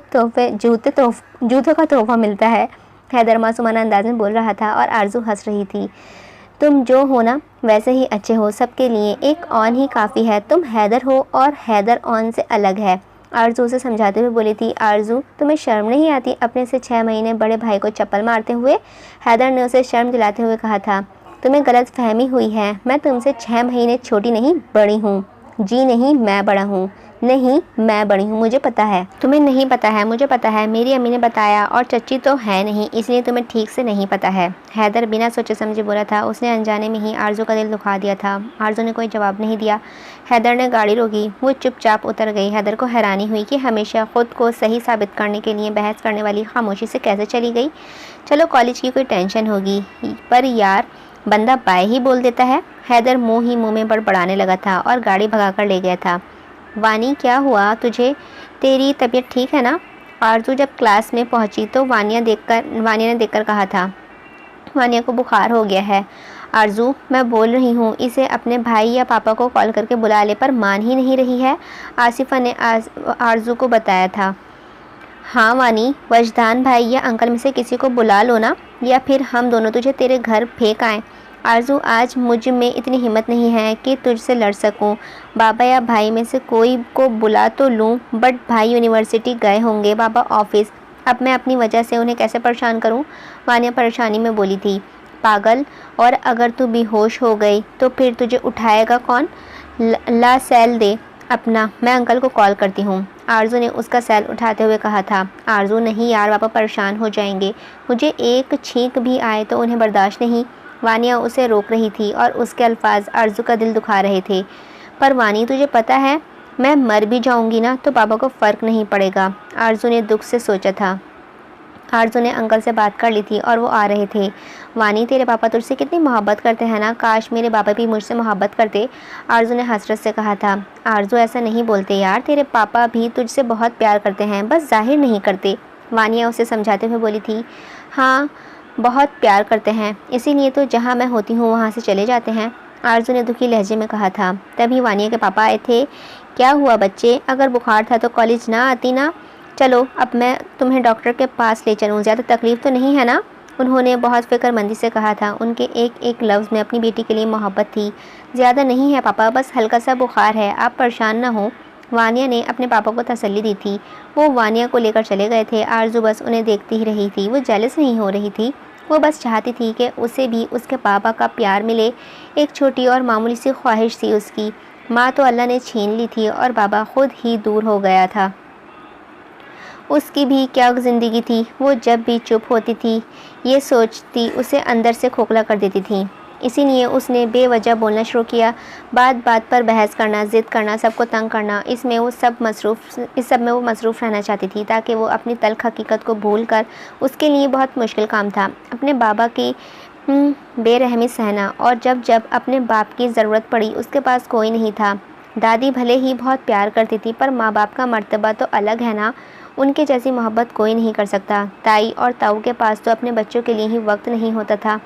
जूतों का तोहफा मिलता है। हैदर मासूमाना अंदाज में बोल रहा था और आरजू हंस रही थी। तुम जो हो ना वैसे ही अच्छे हो, सबके लिए एक ऑन ही काफ़ी है। तुम हैदर हो और हैदर ऑन से अलग है। आरजू उसे समझाते हुए बोली थी, आरजू तुम्हें शर्म नहीं आती अपने से 6 महीने बड़े भाई को चप्पल मारते हुए। हैदर ने उसे शर्म दिलाते हुए कहा था, तुम्हें गलत फहमी हुई है, मैं तुमसे 6 महीने छोटी नहीं बड़ी हूँ। जी नहीं, मैं बड़ा हूँ। नहीं, मैं बड़ी हूँ, मुझे पता है। तुम्हें नहीं पता है, मुझे पता है, मेरी अम्मी ने बताया, और चच्ची तो है नहीं, इसलिए तुम्हें ठीक से नहीं पता है। हैदर बिना सोचे समझे बोला था। उसने अनजाने में ही आरजू का दिल दुखा दिया था। आरजू ने कोई जवाब नहीं दिया। हैदर ने गाड़ी रोकी। वो चुपचाप उतर गई। हैदर को हैरानी हुई कि हमेशा ख़ुद को सही साबित करने के लिए बहस करने वाली खामोशी से कैसे चली गई। चलो कॉलेज की कोई टेंशन होगी, पर यार बंदा बाय ही बोल देता है। हैदर मुंह ही मुंह में बड़बड़ाने लगा था और गाड़ी भगाकर ले गया था। वानी, क्या हुआ तुझे? तेरी तबीयत ठीक है ना? आरजू जब क्लास में पहुंची तो वानिया ने देखकर कहा था, वानिया को बुखार हो गया है। आरजू, मैं बोल रही हूँ इसे अपने भाई या पापा को कॉल करके बुला ले, पर मान ही नहीं रही है। आसिफा ने आरजू को बताया था। हाँ वानी, वजदान भाई या अंकल में से किसी को बुला लो ना, या फिर हम दोनों तुझे तेरे घर फेंक आएँ। आरजू, आज मुझ में इतनी हिम्मत नहीं है कि तुझसे लड़ सकूं। बाबा या भाई में से कोई को बुला तो लूं, बट भाई यूनिवर्सिटी गए होंगे, बाबा ऑफिस। अब मैं अपनी वजह से उन्हें कैसे परेशान करूं? वानिया परेशानी में बोली थी। पागल, और अगर तू बेहोश हो गई तो फिर तुझे उठाएगा कौन? ला सेल दे अपना, मैं अंकल को कॉल करती हूँ। आरजू ने उसका सेल उठाते हुए कहा था। आरजू, नहीं यार, पापा परेशान हो जाएंगे, मुझे एक छींक भी आए तो उन्हें बर्दाश्त नहीं। वानिया उसे रोक रही थी और उसके अल्फाज आरजू का दिल दुखा रहे थे। पर वानी, तुझे पता है मैं मर भी जाऊंगी ना तो पापा को फ़र्क नहीं पड़ेगा, आरजू ने दुख से सोचा था। आरजू ने अंकल से बात कर ली थी और वो आ रहे थे। वानी, तेरे पापा तुझसे कितनी मोहब्बत करते हैं ना, काश मेरे पापा भी मुझसे मोहब्बत करते, आरजू ने हसरत से कहा था। आरजू, ऐसा नहीं बोलते यार, तेरे पापा भी तुझसे बहुत प्यार करते हैं, बस जाहिर नहीं करते, वानिया उसे समझाते हुए बोली थी। हाँ, बहुत प्यार करते हैं, इसीलिए तो जहाँ मैं होती हूँ वहाँ से चले जाते हैं, आरजू ने दुखी लहजे में कहा था। तभी वानिया के पापा आए थे। क्या हुआ बच्चे, अगर बुखार था तो कॉलेज ना आती ना? चलो अब मैं तुम्हें डॉक्टर के पास ले चलूँ, ज़्यादा तकलीफ़ तो नहीं है ना? उन्होंने बहुत फ़िक्रमंदी से कहा था। उनके एक एक लफ्ज़ में अपनी बेटी के लिए मोहब्बत थी। ज़्यादा नहीं है पापा, बस हल्का सा बुखार है, आप परेशान ना हो, वानिया ने अपने पापा को तसल्ली दी थी। वो वानिया को लेकर चले गए थे। आरजू बस उन्हें देखती ही रही थी। वो जेलस नहीं हो रही थी, वो बस चाहती थी कि उसे भी उसके पापा का प्यार मिले। एक छोटी और मामूली सी ख्वाहिश थी उसकी। माँ तो अल्लाह ने छीन ली थी और बाबा खुद ही दूर हो गया था। उसकी भी क्या ज़िंदगी थी। वो जब भी चुप होती थी ये सोचती उसे अंदर से खोखला कर देती थी। इसीलिए उसने बेवजह बोलना शुरू किया, बात बात पर बहस करना, ज़िद करना, सबको तंग करना। इस सब में वो मसरूफ़ रहना चाहती थी ताकि वो अपनी तल्ख़ हकीकत को भूल कर, उसके लिए बहुत मुश्किल काम था अपने बाबा की बेरहमी सहना। और जब जब अपने बाप की ज़रूरत पड़ी उसके पास कोई नहीं था। दादी भले ही बहुत प्यार करती थी, पर माँ बाप का मर्तबा तो अलग है ना, उनके जैसी मोहब्बत कोई नहीं कर सकता। ताई और ताऊ के पास तो अपने बच्चों के लिए ही वक्त नहीं होता था,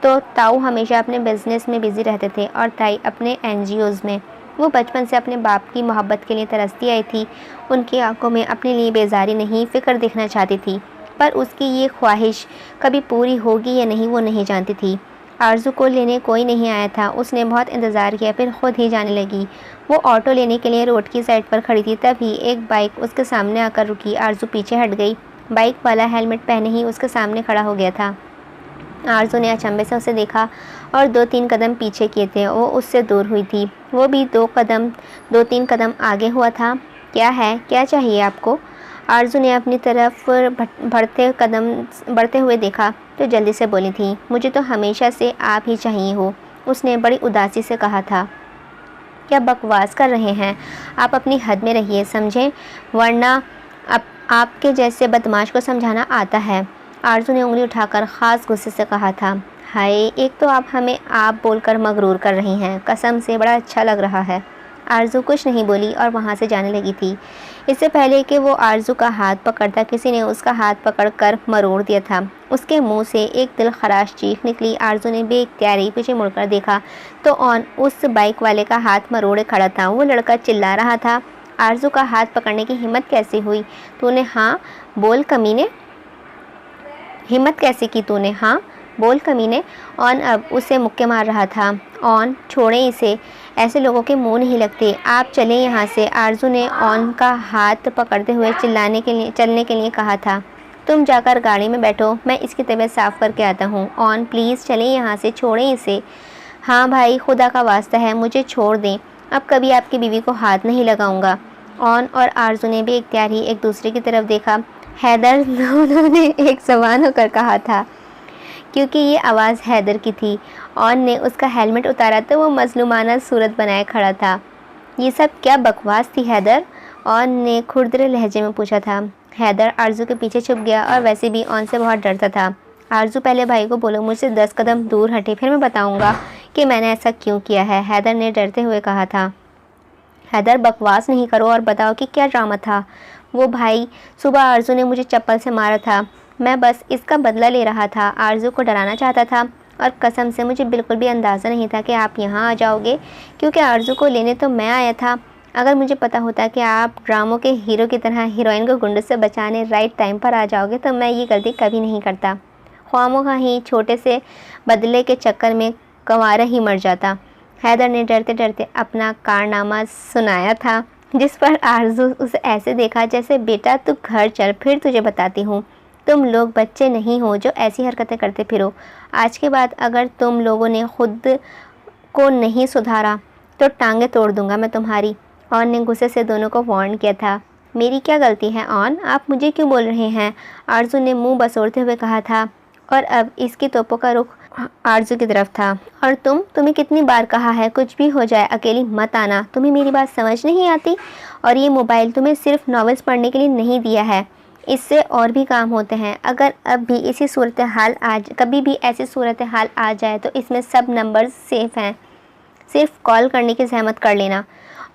तो ताऊ हमेशा अपने बिज़नेस में बिज़ी रहते थे और ताई अपने NGOs में। वो बचपन से अपने बाप की मोहब्बत के लिए तरसती आई थी। उनकी आंखों में अपने लिए बेजारी नहीं, फ़िक्र देखना चाहती थी, पर उसकी ये ख्वाहिश कभी पूरी होगी या नहीं वो नहीं जानती थी। आरजू को लेने कोई नहीं आया था। उसने बहुत इंतज़ार किया, फिर खुद ही जाने लगी। वो ऑटो लेने के लिए रोड की साइड पर खड़ी थी, तभी एक बाइक उसके सामने आकर रुकी। आरजू पीछे हट गई। बाइक वाला हेलमेट पहने ही उसके सामने खड़ा हो गया था। आरजू ने अचंभे से उसे देखा और 2-3 कदम पीछे किए थे। वो उससे दूर हुई थी। वो भी 2-3 कदम आगे हुआ था। क्या है, क्या चाहिए आपको? आरजू ने अपनी तरफ बढ़ते हुए देखा तो जल्दी से बोली थी, मुझे तो हमेशा से आप ही चाहिए हो। उसने बड़ी उदासी से कहा था। क्या बकवास कर रहे हैं आप, अपनी हद में रहिए, समझें, वरना आपके जैसे बदमाश को समझाना आता है। आरजू ने उंगली उठाकर ख़ास गुस्से से कहा था। हाय, एक तो आप हमें आप बोलकर मगरूर कर रही हैं, कसम से बड़ा अच्छा लग रहा है। आरजू कुछ नहीं बोली और वहाँ से जाने लगी थी। इससे पहले कि वो आरजू का हाथ पकड़ता, किसी ने उसका हाथ पकड़कर मरोड़ दिया था। उसके मुंह से एक दिलखराश चीख निकली। आरजू ने बेइख्तियारी पीछे मुड़कर देखा तो उस बाइक वाले का हाथ मरोड़े खड़ा था। वो लड़का चिल्ला रहा था। आरजू का हाथ पकड़ने की हिम्मत कैसे हुई तूने? हाँ बोल कमीने, हिम्मत कैसे की तूने? हाँ बोल कमीने। ऑन अब उसे मुक्के मार रहा था। ऑन छोड़ें इसे, ऐसे लोगों के मुंह नहीं लगते, आप चलें यहाँ से। आरजू ने ऑन का हाथ पकड़ते हुए चलने के लिए कहा था। तुम जाकर गाड़ी में बैठो, मैं इसकी तबीयत साफ़ करके आता हूँ। ऑन प्लीज़ चलें यहाँ से, छोड़ें इसे। हाँ भाई, खुदा का वास्ता है, मुझे छोड़ दें, अब कभी आपकी बीवी को हाथ नहीं लगाऊंगा। ऑन और आरजू ने भी इख्तियार ही एक दूसरे की तरफ देखा। हैदर, दोनों ने एक समान होकर कहा था, क्योंकि ये आवाज़ हैदर की थी। ऑन ने उसका हेलमेट उतारा तो वो मजलूमाना सूरत बनाए खड़ा था। ये सब क्या बकवास थी हैदर? ऑन ने खुरदरे लहजे में पूछा था। हैदर आरजू के पीछे छुप गया और वैसे भी ऑन से बहुत डरता था। आरजू, पहले भाई को बोलो मुझसे 10 कदम दूर हटे, फिर मैं बताऊंगा कि मैंने ऐसा क्यों किया है, हैदर ने डरते हुए कहा था। हैदर, बकवास नहीं करो और बताओ कि क्या ड्रामा था। वो भाई, सुबह आरजू ने मुझे चप्पल से मारा था, मैं बस इसका बदला ले रहा था, आरजू को डराना चाहता था। और कसम से मुझे बिल्कुल भी अंदाज़ा नहीं था कि आप यहाँ आ जाओगे, क्योंकि आरजू को लेने तो मैं आया था। अगर मुझे पता होता कि आप ड्रामों के हीरो की तरह हीरोइन को गुंडों से बचाने राइट टाइम पर आ जाओगे तो मैं ये गलती कभी नहीं करता। ख्वामों ही छोटे से बदले के चक्कर में कंवारा ही मर जाता। हैदर ने डरते डरते अपना कारनामा सुनाया था, जिस पर आरजू उसे ऐसे देखा जैसे, बेटा तू घर चल, फिर तुझे बताती हूँ। तुम लोग बच्चे नहीं हो जो ऐसी हरकतें करते फिरो। आज के बाद अगर तुम लोगों ने खुद को नहीं सुधारा तो टांगे तोड़ दूंगा मैं तुम्हारी। ऑन ने गुस्से से दोनों को वार्न किया था। मेरी क्या गलती है ऑन, आप मुझे क्यों बोल रहे हैं? आरजू ने मुंह बसोरते हुए कहा था, और अब इसकी तोपों का रुख आरजू की तरफ था। और तुम्हें कितनी बार कहा है कुछ भी हो जाए अकेली मत आना, तुम्हें मेरी बात समझ नहीं आती? और ये मोबाइल तुम्हें सिर्फ नॉवेल्स पढ़ने के लिए नहीं दिया है, इससे और भी काम होते हैं। अगर अब भी इसी कभी भी ऐसी सूरत हाल आ जाए तो इसमें सब नंबर सेफ हैं, सिर्फ कॉल करने की जहमत कर लेना।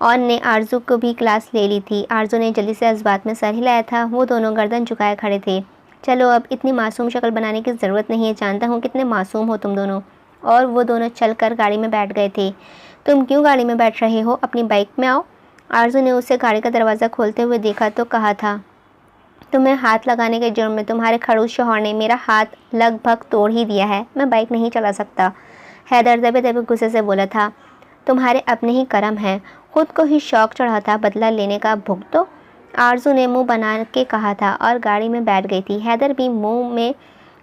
ऑन ने आरजू को भी क्लास ले ली थी। आरजू ने जल्दी से इस बात में सर हिलाया था। वो दोनों गर्दन झुकाए खड़े थे। चलो अब इतनी मासूम शक्ल बनाने की ज़रूरत नहीं है, जानता हूँ कितने मासूम हो तुम दोनों। और वो दोनों चलकर गाड़ी में बैठ गए थे। तुम क्यों गाड़ी में बैठ रहे हो, अपनी बाइक में आओ। आरजू ने उसे गाड़ी का दरवाज़ा खोलते हुए देखा तो कहा था, तुम्हें हाथ लगाने के जुर्म में तुम्हारे खड़ूस शौहर ने मेरा हाथ लगभग तोड़ ही दिया है, मैं बाइक नहीं चला सकता। हैदर दबे दबे गुस्से से बोला था, तुम्हारे अपने ही कर्म हैं, खुद को ही शौक चढ़ा था बदला लेने का, भुगतो। आरजू ने मुंह बना के कहा था और गाड़ी में बैठ गई थी। हैदर भी मुंह में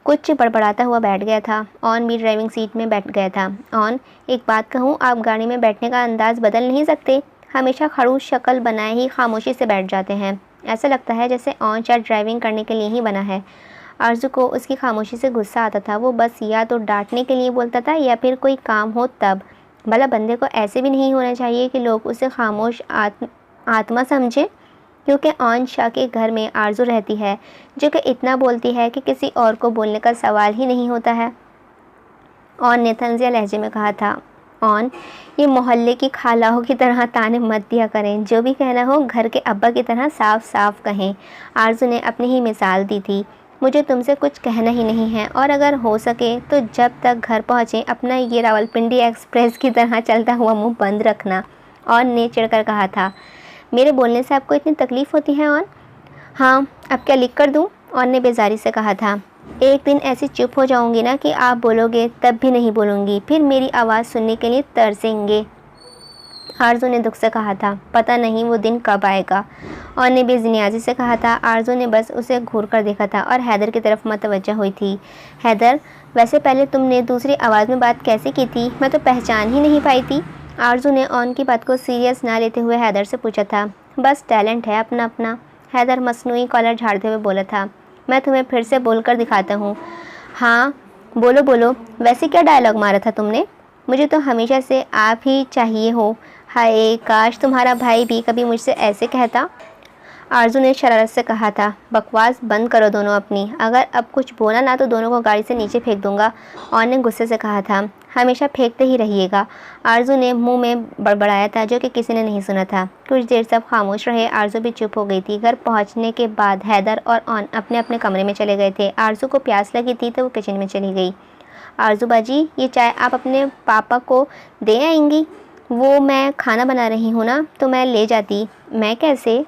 कुछ बड़बड़ाता हुआ बैठ गया था। ऑन भी ड्राइविंग सीट में बैठ गया था। ऑन, एक बात कहूँ, आप गाड़ी में बैठने का अंदाज़ बदल नहीं सकते, हमेशा खड़ूस शक्ल बनाए ही खामोशी से बैठ जाते हैं। ऐसा लगता है जैसे ऑन शायद ड्राइविंग करने के लिए ही बना है। आरजू को उसकी खामोशी से गुस्सा आता था। वो बस या तो डांटने के लिए बोलता था या फिर कोई काम हो तब। भला बंदे को ऐसे भी नहीं होना चाहिए कि लोग उसे खामोश आत्मा समझें, क्योंकि ऑन शाह के घर में आरजू रहती है जो कि इतना बोलती है कि किसी और को बोलने का सवाल ही नहीं होता है। ऑन ने तंजिया लहजे में कहा था, ऑन, ये मोहल्ले की खालाओं की तरह ताने मत दिया करें, जो भी कहना हो घर के अब्बा की तरह साफ साफ कहें। आरजू ने अपनी ही मिसाल दी थी, मुझे तुमसे कुछ कहना ही नहीं है, और अगर हो सके तो जब तक घर पहुँचें अपना ये रावलपिंडी एक्सप्रेस की तरह चलता हुआ मुंह बंद रखना। ऑन ने चिढ़कर कहा था, मेरे बोलने से आपको इतनी तकलीफ़ होती है ऑन? हाँ, अब क्या लिख कर दूँ? ऑन ने बेजारी से कहा था। एक दिन ऐसी चुप हो जाऊंगी ना कि आप बोलोगे तब भी नहीं बोलूँगी, फिर मेरी आवाज़ सुनने के लिए तरसेंगे। आरजू ने दुख से कहा था, पता नहीं वो दिन कब आएगा। ऑन ने बेज़नियाज़ी से कहा था। आरजू ने बस उसे घूर कर देखा था और हैदर की तरफ मतवज्जा हुई थी। हैदर, वैसे पहले तुमने दूसरी आवाज़ में बात कैसे की थी, मैं तो पहचान ही नहीं पाई थी। आरजू ने ऑन की बात को सीरियस ना लेते हुए हैदर से पूछा था। बस टैलेंट है अपना अपना, हैदर मसनूई कॉलर झाड़ते हुए बोला था। मैं तुम्हें फिर से बोलकर दिखाता हूँ। हाँ बोलो बोलो, वैसे क्या डायलॉग मारा था तुमने? मुझे तो हमेशा से आप ही चाहिए हो। हाय काश तुम्हारा भाई भी कभी मुझसे ऐसे कहता। आरजू ने शरारत से कहा था, बकवास बंद करो दोनों अपनी, अगर अब कुछ बोला ना तो दोनों को गाड़ी से नीचे फेंक दूंगा। ऑन ने गुस्से से कहा था, हमेशा फेंकते ही रहिएगा। आरजू ने मुंह में बड़बड़ाया था जो कि किसी ने नहीं सुना था। कुछ देर सब खामोश रहे। आरजू भी चुप हो गई थी। घर पहुंचने के बाद हैदर और ऑन अपने अपने कमरे में चले गए थे। आरजू को प्यास लगी थी तो वो किचन में चली गई। आरजू बाजी, ये चाय आप अपने पापा को दे आएंगी? वो मैं खाना बना रही हूँ ना, तो मैं ले जाती। मैं कैसे?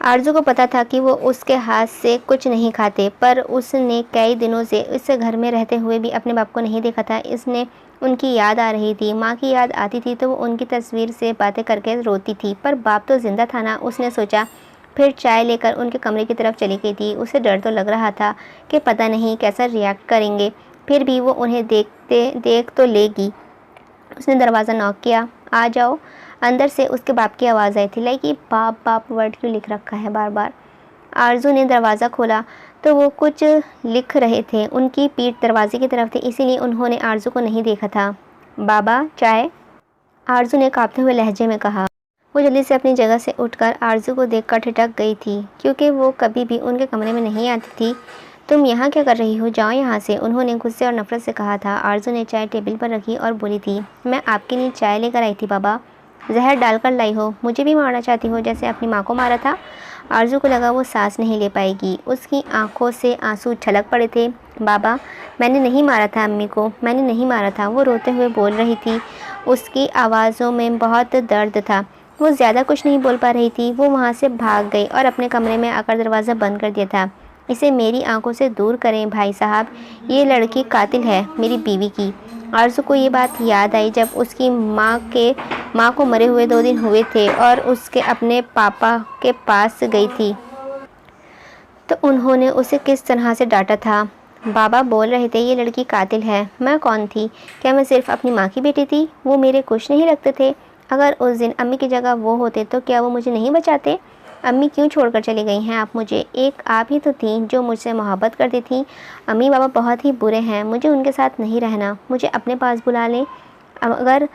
आरजू को पता था कि वो उसके हाथ से कुछ नहीं खाते, पर उसने कई दिनों से इस घर में रहते हुए भी अपने बाप को नहीं देखा था। इसने उनकी याद आ रही थी। माँ की याद आती थी तो वो उनकी तस्वीर से बातें करके रोती थी, पर बाप तो ज़िंदा था ना। उसने सोचा, फिर चाय लेकर उनके कमरे की तरफ चली गई थी। उसे डर तो लग रहा था कि पता नहीं कैसा रिएक्ट करेंगे, फिर भी वो उन्हें देख तो लेगी। उसने दरवाज़ा नॉक किया। आ जाओ। अंदर से उसके बाप की आवाज़ आई थी। लाइक ये बाप बाप वर्ड क्यों लिख रखा है बार बार। आरजू ने दरवाज़ा खोला तो वो कुछ लिख रहे थे। उनकी पीठ दरवाजे की तरफ थी, इसीलिए उन्होंने आरजू को नहीं देखा था। बाबा चाय, आरजू ने कांपते हुए लहजे में कहा। वो जल्दी से अपनी जगह से उठकर आरजू को देखकर ठिठक गई थी, क्योंकि वो कभी भी उनके कमरे में नहीं आती थी। तुम यहाँ क्या कर रही हो, जाओ यहाँ से, उन्होंने गुस्से और नफरत से कहा था। आरजू ने चाय टेबल पर रखी और बोली थी, मैं आपके लिए चाय लेकर आई थी बाबा। जहर डालकर लाई हो, मुझे भी मारना चाहती हो जैसे अपनी माँ को मारा था। आरजू को लगा वो सांस नहीं ले पाएगी। उसकी आंखों से आंसू छलक पड़े थे। बाबा, मैंने नहीं मारा था अम्मी को, मैंने नहीं मारा था, वो रोते हुए बोल रही थी। उसकी आवाज़ों में बहुत दर्द था। वो ज़्यादा कुछ नहीं बोल पा रही थी। वो वहाँ से भाग गई और अपने कमरे में आकर दरवाज़ा बंद कर दिया था। इसे मेरी आंखों से दूर करें भाई साहब, ये लड़की कातिल है मेरी बीवी की। आरज़ू को ये बात याद आई जब उसकी माँ को मरे हुए 2 दिन हुए थे और उसके अपने पापा के पास गई थी तो उन्होंने उसे किस तरह से डांटा था। बाबा बोल रहे थे ये लड़की कातिल है। मैं कौन थी? क्या मैं सिर्फ अपनी माँ की बेटी थी? वो मेरे कुछ नहीं लगते थे। अगर उस दिन अम्मी की जगह वो होते तो क्या वो मुझे नहीं बचाते? अम्मी क्यों छोड़कर चली गई हैं आप मुझे? एक आप ही तो थी जो मुझसे मोहब्बत करती थी। अम्मी बाबा बहुत ही बुरे हैं, मुझे उनके साथ नहीं रहना, मुझे अपने पास बुला लें। अगर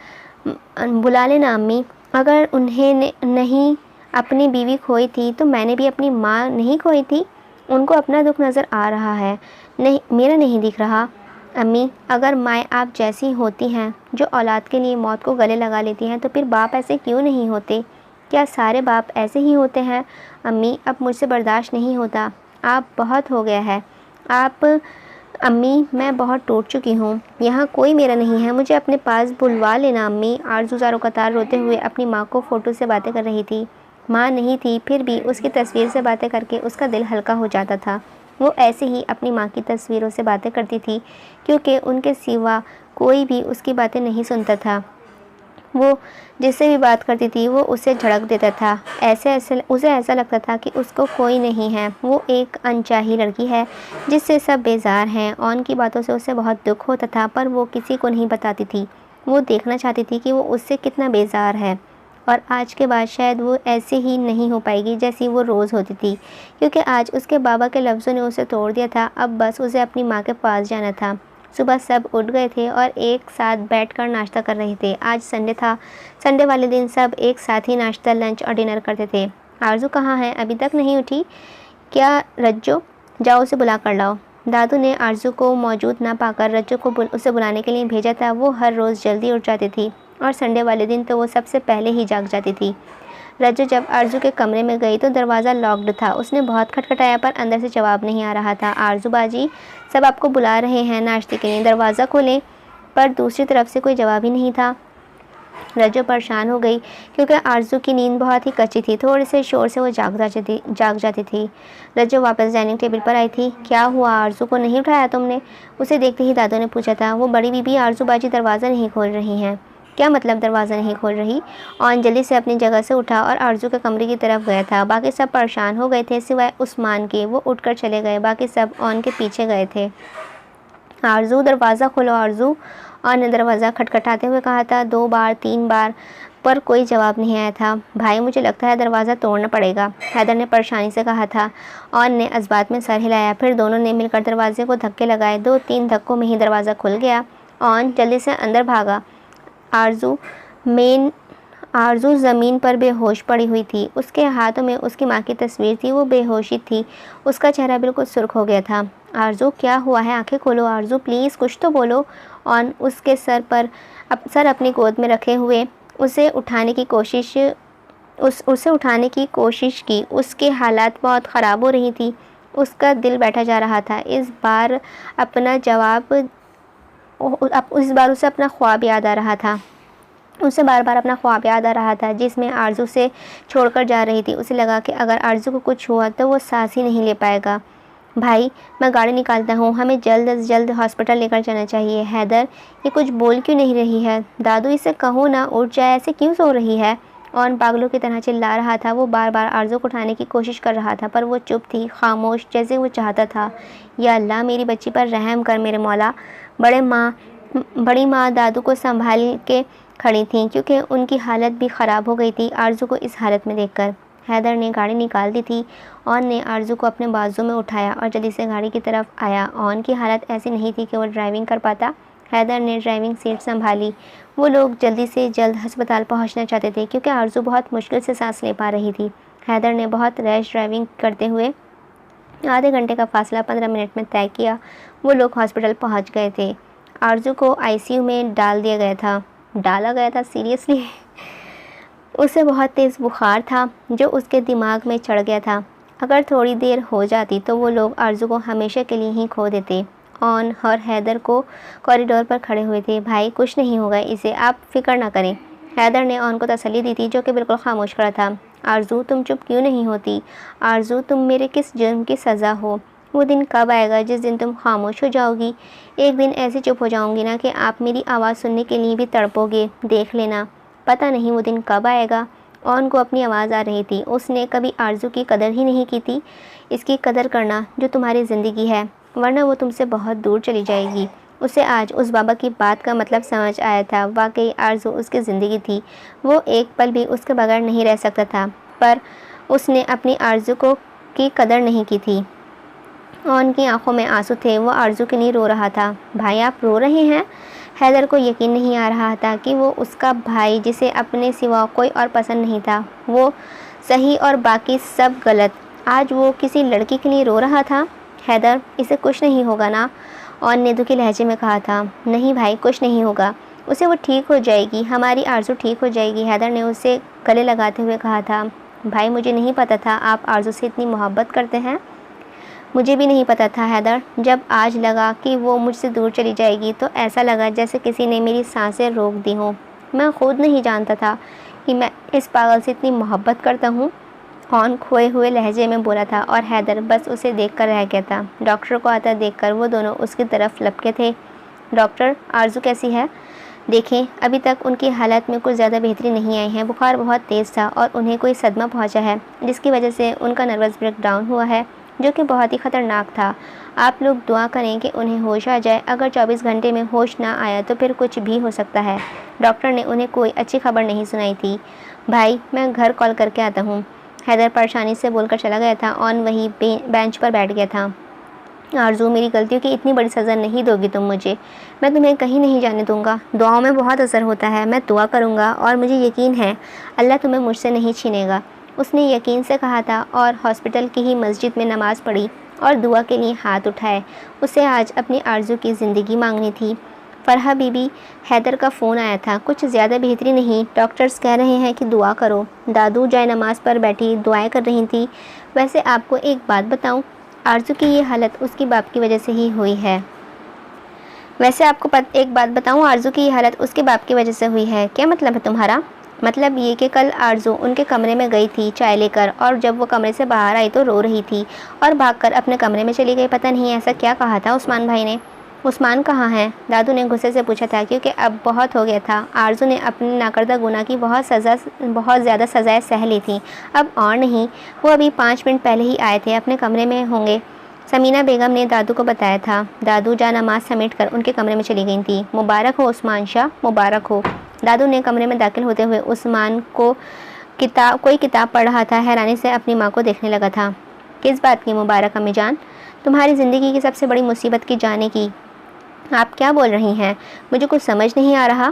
बुला लेना अम्मी। अगर उन्हें नहीं अपनी बीवी खोई थी तो मैंने भी अपनी माँ नहीं खोई थी। उनको अपना दुख नज़र आ रहा है, नहीं मेरा नहीं दिख रहा। अम्मी, अगर माएँ आप जैसी होती हैं जो औलाद के लिए मौत को गले लगा लेती हैं तो फिर बाप ऐसे क्यों नहीं होते? क्या सारे बाप ऐसे ही होते हैं? अम्मी, अब मुझसे बर्दाश्त नहीं होता, आप बहुत हो गया है आप। अम्मी, मैं बहुत टूट चुकी हूँ, यहाँ कोई मेरा नहीं है, मुझे अपने पास बुलवा लेना अम्मी। आरज़ू ज़ारो कतार रोते हुए अपनी माँ को फ़ोटो से बातें कर रही थी। माँ नहीं थी, फिर भी उसकी तस्वीर से बातें करके उसका दिल हल्का हो जाता था। वो ऐसे ही अपनी माँ की तस्वीरों से बातें करती थी, क्योंकि उनके सिवा कोई भी उसकी बातें नहीं सुनता था। वो जिससे भी बात करती थी वो उसे झड़क देता था। उसे ऐसा लगता था कि उसको कोई नहीं है। वो एक अनचाही लड़की है जिससे सब बेजार हैं। ऑन की बातों से उसे बहुत दुख होता था, पर वो किसी को नहीं बताती थी। वो देखना चाहती थी कि वो उससे कितना बेजार है, और आज के बाद शायद वो ऐसे ही नहीं हो पाएगी जैसी वो रोज़ होती थी, क्योंकि आज उसके बाबा के लफ्ज़ों ने उसे तोड़ दिया था। अब बस उसे अपनी माँ के पास जाना था। सुबह सब उठ गए थे और एक साथ बैठकर नाश्ता कर रहे थे। आज संडे था। संडे वाले दिन सब एक साथ ही नाश्ता, लंच और डिनर करते थे। आरज़ू कहाँ है? अभी तक नहीं उठी क्या रज्जो? जाओ उसे बुला कर लाओ। दादू ने आरज़ू को मौजूद ना पाकर रज्जो को उसे बुलाने के लिए भेजा था। वो हर रोज़ जल्दी उठ जाती थी और संडे वाले दिन तो वो सबसे पहले ही जाग जाती थी। रज्जो जब आरज़ू के कमरे में गई तो दरवाज़ा लॉक्ड था। उसने बहुत खटखटाया पर अंदर से जवाब नहीं आ रहा था। आरज़ू बाजी, सब आपको बुला रहे हैं नाश्ते के लिए, दरवाज़ा खोलें। पर दूसरी तरफ से कोई जवाब ही नहीं था। रज्जो परेशान हो गई क्योंकि आरज़ू की नींद बहुत ही कच्ची थी। थोड़े से शोर से वो जाग जाती थी। रज्जो वापस डाइनिंग टेबल पर आई थी। क्या हुआ, आरज़ू को नहीं उठाया तुमने? उसे देखते ही दादू ने पूछा था। वो बड़ी बीबी आरज़ू बाजी दरवाज़ा नहीं खोल रही हैं। क्या मतलब दरवाज़ा नहीं खोल रही? ऑन जल्दी से अपनी जगह से उठा और आरज़ू के कमरे की तरफ गया था। बाकी सब परेशान हो गए थे सिवाय उस्मान के। वो उठकर चले गए। बाकी सब ऑन के पीछे गए थे। आरज़ू, दरवाज़ा खोलो आरज़ू। ऑन ने दरवाज़ा खटखटाते हुए कहा था। 2 बार 3 बार, पर कोई जवाब नहीं आया था। भाई, मुझे लगता है दरवाज़ा तोड़ना पड़ेगा, हैदर ने परेशानी से कहा था। ऑन ने इस्बात में सर हिलाया। फिर दोनों ने मिलकर दरवाजे को धक्के लगाए। 2-3 धक्कों में ही दरवाज़ा खुल गया। ऑन जल्दी से अंदर भागा। आरज़ू ज़मीन पर बेहोश पड़ी हुई थी। उसके हाथों में उसकी माँ की तस्वीर थी। वो बेहोशी थी। उसका चेहरा बिल्कुल सुर्ख हो गया था। आरज़ू, क्या हुआ है? आंखें खोलो आरज़ू, प्लीज़ कुछ तो बोलो। ऑन उसके सर अपनी गोद में रखे हुए उसे उठाने की कोशिश की। उसके हालात बहुत ख़राब हो रही थी। उसका दिल बैठा जा रहा था। इस बार उसे अपना ख्वाब याद आ रहा था। उसे बार बार अपना ख्वाब याद आ रहा था जिसमें आरज़ू से छोड़कर जा रही थी। उसे लगा कि अगर आरज़ू को कुछ हुआ तो वो सांस ही नहीं ले पाएगा। भाई मैं गाड़ी निकालता हूँ, हमें जल्द से जल्द हॉस्पिटल लेकर जाना चाहिए। हैदर ये कुछ बोल क्यों नहीं रही है? दादू इसे कहो ना, उठ जाए, ऐसे क्यों सो रही है? ऑन पागलों की तरह चिल्ला रहा था। वो बार बार आरज़ू को उठाने की कोशिश कर रहा था पर वो चुप थी, खामोश, जैसे वो चाहता था। या अल्लाह मेरी बच्ची पर रहम कर मेरे मौला। बड़ी माँ दादू को संभाल के खड़ी थी क्योंकि उनकी हालत भी ख़राब हो गई थी आरज़ू को इस हालत में देखकर। हैदर ने गाड़ी निकाल दी थी। ऑन ने आरज़ू को अपने बाजू में उठाया और जल्दी से गाड़ी की तरफ आया। ऑन की हालत ऐसी नहीं थी कि वो ड्राइविंग कर पाता। हैदर ने ड्राइविंग सीट संभाली। वो लोग जल्दी से जल्द अस्पताल पहुंचना चाहते थे क्योंकि आरज़ू बहुत मुश्किल से सांस ले पा रही थी। हैदर ने बहुत रैश ड्राइविंग करते हुए आधे घंटे का फासला 15 मिनट में तय किया। वो लोग हॉस्पिटल पहुंच गए थे। आरज़ू को आईसीयू में डाला गया था सीरियसली। उसे बहुत तेज़ बुखार था जो उसके दिमाग में चढ़ गया था। अगर थोड़ी देर हो जाती तो वो लोग आरज़ू को हमेशा के लिए ही खो देते। ऑन और हैदर को कॉरिडोर पर खड़े हुए थे। भाई कुछ नहीं होगा इसे, आप फिक्र ना करें। हैदर ने ऑन को तसल्ली दी थी जो कि बिल्कुल खामोश खड़ा था। आरज़ू तुम चुप क्यों नहीं होती? आरज़ू तुम मेरे किस जुर्म की सज़ा हो? वो दिन कब आएगा जिस दिन तुम खामोश हो जाओगी? एक दिन ऐसे चुप हो जाऊंगी ना कि आप मेरी आवाज़ सुनने के लिए भी तड़पोगे। देख लेना, पता नहीं वो दिन कब आएगा। ऑन को अपनी आवाज़ आ रही थी। उसने कभी आरज़ू की कदर ही नहीं की थी। इसकी कदर करना जो तुम्हारी ज़िंदगी है, वरना वो तुमसे बहुत दूर चली जाएगी। उसे आज उस बाबा की बात का मतलब समझ आया था। वाकई आरज़ू उसकी ज़िंदगी थी। वो एक पल भी उसके बगैर नहीं रह सकता था, पर उसने अपनी आरज़ू को की कदर नहीं की थी। ऑन की आंखों में आंसू थे। वो आरज़ू के लिए रो रहा था। भाई आप रो रहे हैं? हैदर को यकीन नहीं आ रहा था कि वो उसका भाई जिसे अपने सिवा कोई और पसंद नहीं था, वो सही और बाकी सब गलत, आज वो किसी लड़की के लिए रो रहा था। हैदर इसे कुछ नहीं होगा ना? ऑन ने दुखी लहजे में कहा था। नहीं भाई कुछ नहीं होगा उसे, वो ठीक हो जाएगी, हमारी आरज़ू ठीक हो जाएगी। हैदर ने उसे गले लगाते हुए कहा था। भाई मुझे नहीं पता था आप आरज़ू से इतनी मोहब्बत करते हैं। मुझे भी नहीं पता था हैदर। जब आज लगा कि वो मुझसे दूर चली जाएगी तो ऐसा लगा जैसे किसी ने मेरी सांसें रोक दी हों। मैं खुद नहीं जानता था कि मैं इस पागल से इतनी मोहब्बत करता हूँ। ऑन खोए हुए लहजे में बोला था और हैदर बस उसे देखकर रह गया था। डॉक्टर को आता देखकर वो दोनों उसकी तरफ लपके थे। डॉक्टर आरज़ू कैसी है? देखें अभी तक उनकी हालत में कुछ ज़्यादा बेहतरी नहीं आई है। बुखार बहुत तेज़ था और उन्हें कोई सदमा पहुंचा है जिसकी वजह से उनका नर्वस ब्रेकडाउन हुआ है जो कि बहुत ही ख़तरनाक था। आप लोग दुआ करें कि उन्हें होश आ जाए। अगर 24 घंटे में होश ना आया तो फिर कुछ भी हो सकता है। डॉक्टर ने उन्हें कोई अच्छी खबर नहीं सुनाई थी। भाई मैं घर कॉल करके आता हूँ। हैदर परेशानी से बोलकर चला गया था। ऑन वही बेंच पर बैठ गया था। आरज़ू मेरी गलतियों की इतनी बड़ी सज़ा नहीं दोगी तुम मुझे, मैं तुम्हें कहीं नहीं जाने दूंगा। दुआओं में बहुत असर होता है, मैं दुआ करूँगा और मुझे यकीन है अल्लाह तुम्हें मुझसे नहीं छीनेगा। उसने यकीन से कहा था और हॉस्पिटल की ही मस्जिद में नमाज़ पढ़ी और दुआ के लिए हाथ उठाए। उसे आज अपनी आरज़ू की ज़िंदगी मांगनी थी। फ़रहा बीबी, हैदर का फ़ोन आया था। कुछ ज़्यादा बेहतरी नहीं, डॉक्टर्स कह रहे हैं कि दुआ करो। दादू जाए नमाज़ पर बैठी दुआएं कर रही थी। वैसे आपको एक बात बताऊं, आरज़ू की ये हालत उसकी बाप की वजह से ही हुई है। एक बात बताऊं, आरज़ू की ये हालत उसके बाप की वजह से हुई है। क्या मतलब है तुम्हारा? मतलब ये कि कल आरज़ू उनके कमरे में गई थी चाय लेकर और जब वो कमरे से बाहर आई तो रो रही थी और भागकर अपने कमरे में चली गई। पता नहीं ऐसा क्या कहा था उस्मान भाई ने। उस्मान कहाँ है? दादू ने गुस्से से पूछा था क्योंकि अब बहुत हो गया था। आरज़ू ने अपने नाकर्दा गुनाह की बहुत ज़्यादा सज़ाएं सह ली थी। अब और नहीं, वो अभी 5 मिनट पहले ही आए थे, अपने कमरे में होंगे। समीना बेगम ने दादू को बताया था। दादू जा नमाज समेट कर उनके कमरे में चली गई थी। मुबारक हो उस्मान शाह, मुबारक हो। दादू ने कमरे में दाखिल होते हुए उस्मान को कोई किताब पढ़ रहा था हैरानी से अपनी माँ को देखने लगा था। किस बात की मुबारक अम्मी जान? तुम्हारी ज़िंदगी की सबसे बड़ी मुसीबत की जाने की। आप क्या बोल रही हैं? मुझे कुछ समझ नहीं आ रहा।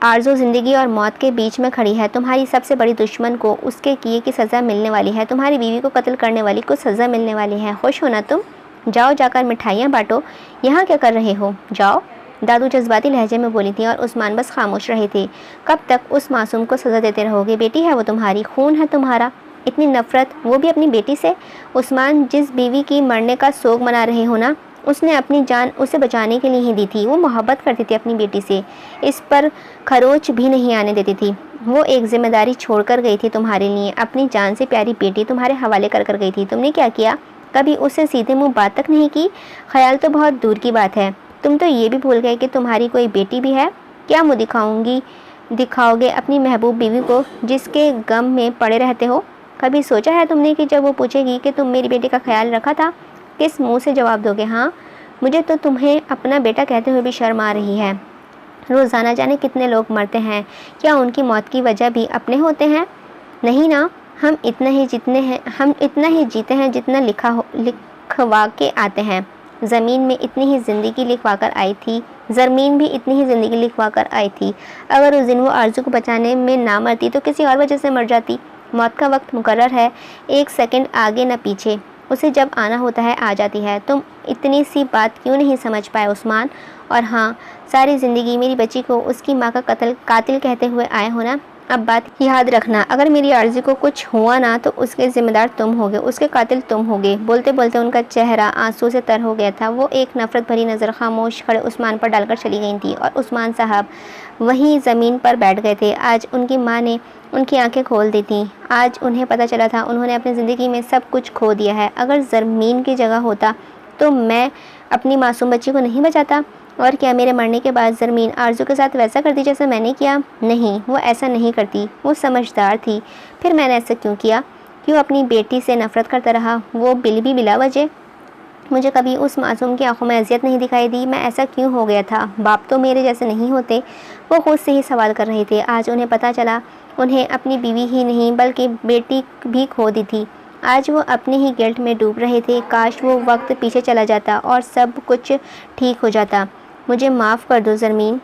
आरज़ू ज़िंदगी और मौत के बीच में खड़ी है। तुम्हारी सबसे बड़ी दुश्मन को उसके किए की सज़ा मिलने वाली है। तुम्हारी बीवी को कत्ल करने वाली को सज़ा मिलने वाली है। खुश हो ना तुम? जाओ जाकर मिठाइयाँ बांटो। यहाँ क्या कर रहे हो? जाओ। दादू जज्बाती लहजे में बोली थी और उस्मान बस खामोश रहे थे। कब तक उस मासूम को सज़ा देते रहोगे? बेटी है वो तुम्हारी, खून है तुम्हारा। इतनी नफ़रत, वो भी अपनी बेटी से? उस्मान, जिस बीवी की मरने का सोग मना रहे हो ना, उसने अपनी जान उसे बचाने के लिए ही दी थी। वो मोहब्बत करती थी अपनी बेटी से, इस पर खरोच भी नहीं आने देती थी। वो एक जिम्मेदारी छोड़कर गई थी तुम्हारे लिए। अपनी जान से प्यारी बेटी तुम्हारे हवाले कर गई थी। तुमने क्या किया? कभी उससे सीधे मुंह बात तक नहीं की। ख्याल तो बहुत दूर की बात है, तुम तो ये भी भूल गए कि तुम्हारी कोई बेटी भी है। क्या मुँह दिखाओगे अपनी महबूब बीवी को जिसके गम में पड़े रहते हो? कभी सोचा है तुमने कि जब वो पूछेगी कि तुम मेरी बेटी का ख्याल रखा था, किस मुंह से जवाब दोगे? हाँ, मुझे तो तुम्हें अपना बेटा कहते हुए भी शर्म आ रही है। रोज़ाना जाने कितने लोग मरते हैं, क्या उनकी मौत की वजह भी अपने होते हैं? नहीं ना, हम इतना ही जीते हैं जितना लिखवा के आते हैं। ज़मीन भी इतनी ही ज़िंदगी लिखवा कर आई थी। अगर उस दिन वो आरज़ू को बचाने में ना मरती तो किसी और वजह से मर जाती। मौत का वक्त मुकर्रर है, एक सेकंड आगे न पीछे, उसे जब आना होता है आ जाती है। तुम इतनी सी बात क्यों नहीं समझ पाए उस्मान? और हाँ, सारी ज़िंदगी मेरी बच्ची को उसकी माँ का कातिल कहते हुए आए हो ना। अब बात याद रखना, अगर मेरी आरज़ू को कुछ हुआ ना तो उसके ज़िम्मेदार तुम होगे, उसके कातिल तुम होगे। बोलते बोलते उनका चेहरा आंसू से तर हो गया था। वो एक नफ़रत भरी नज़र खामोश खड़े उस्मान पर डालकर चली गई थी और उस्मान साहब वहीं ज़मीन पर बैठ गए थे। आज उनकी माँ ने उनकी आंखें खोल दी थीं। आज उन्हें पता चला था उन्होंने अपनी ज़िंदगी में सब कुछ खो दिया है। अगर ज़मीन की जगह होता तो मैं अपनी मासूम बच्ची को नहीं बचाता। और क्या मेरे मरने के बाद ज़मीन आरज़ू के साथ वैसा करती जैसा मैंने किया? नहीं, वो ऐसा नहीं करती, वो समझदार थी। फिर मैंने ऐसा क्यों किया? क्यों अपनी बेटी से नफ़रत करता रहा, वो भी बिला वजह? मुझे कभी उस मासूम की आंखों में अज़ियत नहीं दिखाई दी? मैं ऐसा क्यों हो गया था? बाप तो मेरे जैसे नहीं होते। वो खुद से ही सवाल कर रहे थे। आज उन्हें पता चला उन्हें अपनी बीवी ही नहीं बल्कि बेटी भी खो दी थी। आज वो अपने ही गिल्ट में डूब रहे थे। काश वो वक्त पीछे चला जाता और सब कुछ ठीक हो जाता। मुझे माफ़ कर दो ज़मीन,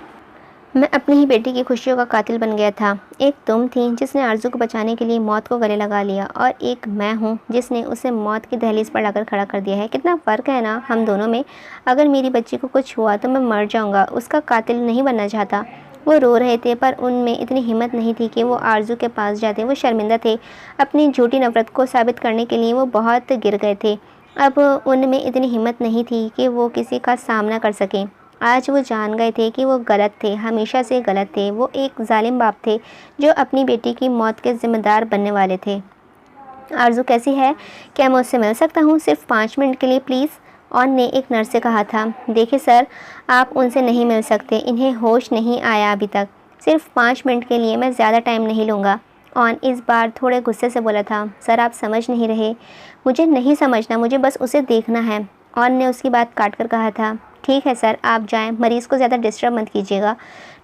मैं अपनी ही बेटी की खुशियों का कातिल बन गया था। एक तुम थी जिसने आरज़ू को बचाने के लिए मौत को गले लगा लिया और एक मैं हूँ जिसने उसे मौत की दहलीज पर लाकर खड़ा कर दिया है। कितना फ़र्क है ना हम दोनों में। अगर मेरी बच्ची को कुछ हुआ तो मैं मर जाऊँगा, उसका कातिल नहीं बनना चाहता। वो रो रहे थे पर उनमें इतनी हिम्मत नहीं थी कि वो आरज़ू के पास जाते। वो शर्मिंदा थे। अपनी झूठी नफ़रत को साबित करने के लिए वो बहुत गिर गए थे। अब उनमें इतनी हिम्मत नहीं थी कि वो किसी का सामना कर सकें। आज वो जान गए थे कि वो गलत थे, हमेशा से गलत थे। वो एक जालिम बाप थे जो अपनी बेटी की मौत के ज़िम्मेदार बनने वाले थे। आरज़ू कैसी है? क्या मैं उससे मिल सकता हूँ? सिर्फ 5 मिनट के लिए प्लीज़, ऑन ने एक नर्स से कहा था। देखिए सर, आप उनसे नहीं मिल सकते, इन्हें होश नहीं आया अभी तक। सिर्फ 5 मिनट के लिए, मैं ज़्यादा टाइम नहीं लूँगा। ऑन इस बार थोड़े गुस्से से बोला था। सर आप समझ नहीं रहे। मुझे नहीं समझना, मुझे बस उसे देखना है, ऑन ने उसकी बात काट कर कहा था। ठीक है सर, आप जाएं, मरीज़ को ज़्यादा डिस्टर्ब मत कीजिएगा।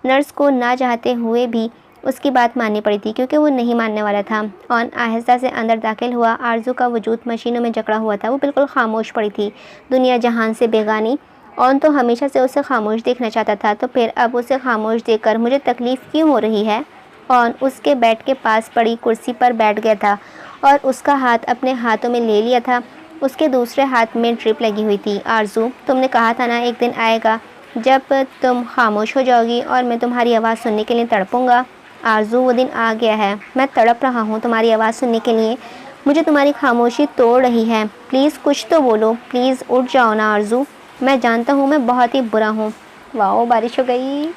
नर्स को ना चाहते हुए भी उसकी बात माननी पड़ी थी क्योंकि वो नहीं मानने वाला था। ऑन आहिस्ता से अंदर दाखिल हुआ। आरज़ू का वजूद मशीनों में जकड़ा हुआ था। वो बिल्कुल खामोश पड़ी थी, दुनिया जहान से बेगानी। ऑन तो हमेशा से उसे खामोश देखना चाहता था, तो फिर अब उसे खामोश देखकर मुझे तकलीफ़ क्यों हो रही है? ऑन उसके बेड के पास पड़ी कुर्सी पर बैठ गया था और उसका हाथ अपने हाथों में ले लिया था। उसके दूसरे हाथ में ड्रिप लगी हुई थी। आरज़ू, तुमने कहा था ना एक दिन आएगा जब तुम खामोश हो जाओगी और मैं तुम्हारी आवाज़ सुनने के लिए तड़पूंगा। आरज़ू, वो दिन आ गया है। मैं तड़प रहा हूँ तुम्हारी आवाज़ सुनने के लिए। मुझे तुम्हारी खामोशी तोड़ रही है। प्लीज़ कुछ तो बोलो, प्लीज़ उठ जाओ ना आरज़ू। मैं जानता हूँ मैं बहुत ही बुरा हूँ। वाओ, बारिश हो गई।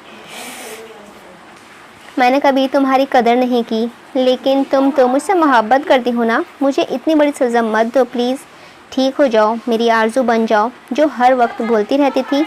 मैंने कभी तुम्हारी कदर नहीं की, लेकिन तुम तो मुझसे मोहब्बत करती हो ना। मुझे इतनी बड़ी सज़ा मत दो प्लीज़। ठीक हो जाओ, मेरी आरज़ू बन जाओ जो हर वक्त बोलती रहती थी।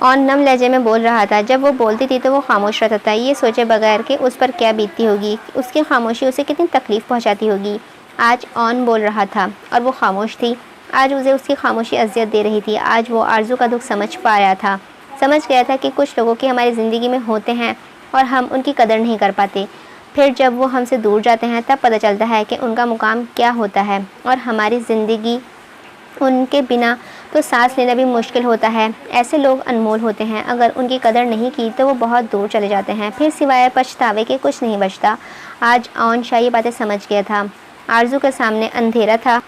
और नम लहजे में बोल रहा था। जब वो बोलती थी तो वो खामोश रहता था, ये सोचे बगैर कि उस पर क्या बीतती होगी, उसकी खामोशी उसे कितनी तकलीफ़ पहुंचाती होगी। आज ऑन बोल रहा था और वो खामोश थी। आज उसे उसकी खामोशी अजियत दे रही थी। आज वो आरज़ू का दुख समझ पाया था। समझ गया था कि कुछ लोगों की हमारी ज़िंदगी में होते हैं और हम उनकी कदर नहीं कर पाते। फिर जब वो हमसे दूर जाते हैं तब पता चलता है कि उनका मुकाम क्या होता है और हमारी ज़िंदगी उनके बिना तो सांस लेना भी मुश्किल होता है। ऐसे लोग अनमोल होते हैं। अगर उनकी कदर नहीं की तो वो बहुत दूर चले जाते हैं। फिर सिवाय पछतावे के कुछ नहीं बचता। आज ऑन शाह ये बातें समझ गया था। आरज़ू के सामने अंधेरा था।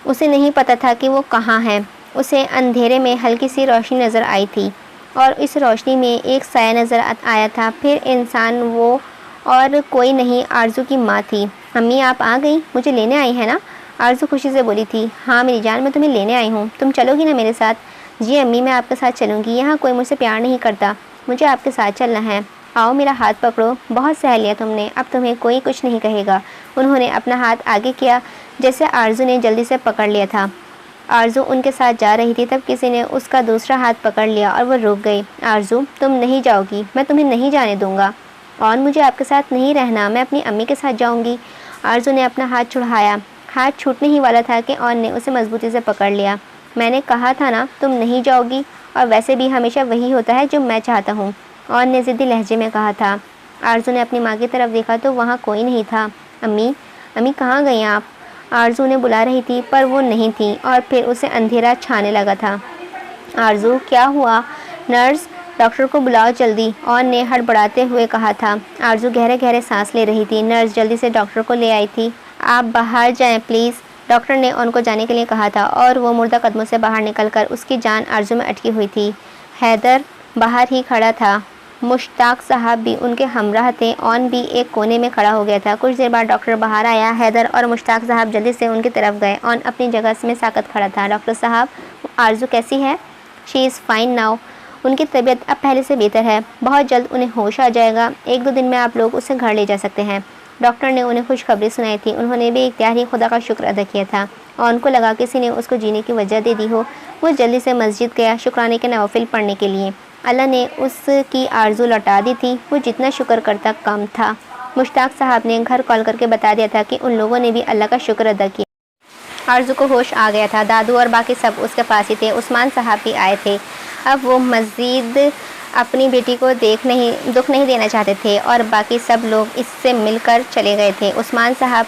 उसे नहीं पता था कि वो कहाँ है। उसे अंधेरे में हल्की सी रोशनी नज़र आई थी और इस रोशनी में एक साया नज़र आया था। फिर इंसान वो और कोई नहीं, आरज़ू की माँ थी। अम्मी आप आ गई, मुझे लेने आई है ना? आरज़ू खुशी से बोली थी। हाँ मेरी जान, मैं तुम्हें लेने आई हूँ। तुम चलोगी ना मेरे साथ? जी अम्मी, मैं आपके साथ चलूँगी। यहाँ कोई मुझसे प्यार नहीं करता, मुझे आपके साथ चलना है। आओ मेरा हाथ पकड़ो, बहुत सह लिया तुमने, अब तुम्हें कोई कुछ नहीं कहेगा। उन्होंने अपना हाथ आगे किया जैसे आरजू ने जल्दी से पकड़ लिया था। आरजू उनके साथ जा रही थी, तब किसी ने उसका दूसरा हाथ पकड़ लिया और वो रुक गई। आरजू, तुम नहीं जाओगी, मैं तुम्हें नहीं जाने दूंगा। और मुझे आपके साथ नहीं रहना, मैं अपनी अम्मी के साथ जाऊंगी। आरजू ने अपना हाथ छुड़ाया। हाथ छूटने ही वाला था कि ऑन ने उसे मजबूती से पकड़ लिया। मैंने कहा था ना तुम नहीं जाओगी, और वैसे भी हमेशा वही होता है जो मैं चाहता हूँ, ऑन ने ज़िद्दी लहजे में कहा था। आरजू ने अपनी माँ की तरफ देखा तो वहाँ कोई नहीं था। अम्मी, अम्मी कहाँ गई आप? आरजू ने बुला रही थी पर वो नहीं थी और फिर उसे अंधेरा छाने लगा था। आरजू, क्या हुआ? नर्स, डॉक्टर को बुलाओ जल्दी, ऑन ने हड़बड़ाते हुए कहा था। आरजू गहरे गहरे सांस ले रही थी। नर्स जल्दी से डॉक्टर को ले आई थी। आप बाहर जाएं प्लीज़, डॉक्टर ने ऑन को जाने के लिए कहा था और वो मुर्दा कदमों से बाहर निकलकर उसकी जान आरजू में अटकी हुई थी। हैदर बाहर ही खड़ा था। मुश्ताक साहब भी उनके हमराह थे। ऑन भी एक कोने में खड़ा हो गया था। कुछ देर बाद डॉक्टर बाहर आया। हैदर और मुश्ताक साहब जल्दी से उनकी तरफ गए। ऑन अपनी जगह में साकत खड़ा था। डॉक्टर साहब, आरजू कैसी है? She is fine now. उनकी तबीयत अब पहले से बेहतर है। बहुत जल्द उन्हें होश आ जाएगा। 1-2 दिन में आप लोग उसे घर ले जा सकते हैं। डॉक्टर ने उन्हें खुशखबरी सुनाई थी। उन्होंने भी इख्तियार ही खुदा का शुक्र अदा किया था। ऑन को लगा किसी ने उसको जीने की वजह दे दी हो। वो जल्दी से मस्जिद गया शुक्राने के नवाफिल पढ़ने के लिए। अल्लाह ने उसकी आरजू लौटा दी थी। वो जितना शुक्र करता कम था। मुश्ताक साहब ने घर कॉल करके बता दिया था कि उन लोगों ने भी अल्लाह का शुक्र अदा किया। आरजू को होश आ गया था। दादू और बाकी सब उसके पास ही थे। उस्मान साहब भी आए थे। अब वो मस्जिद अपनी बेटी को दुख नहीं देना चाहते थे और बाकी सब लोग इससे मिलकर चले गए थे। उस्मान साहब,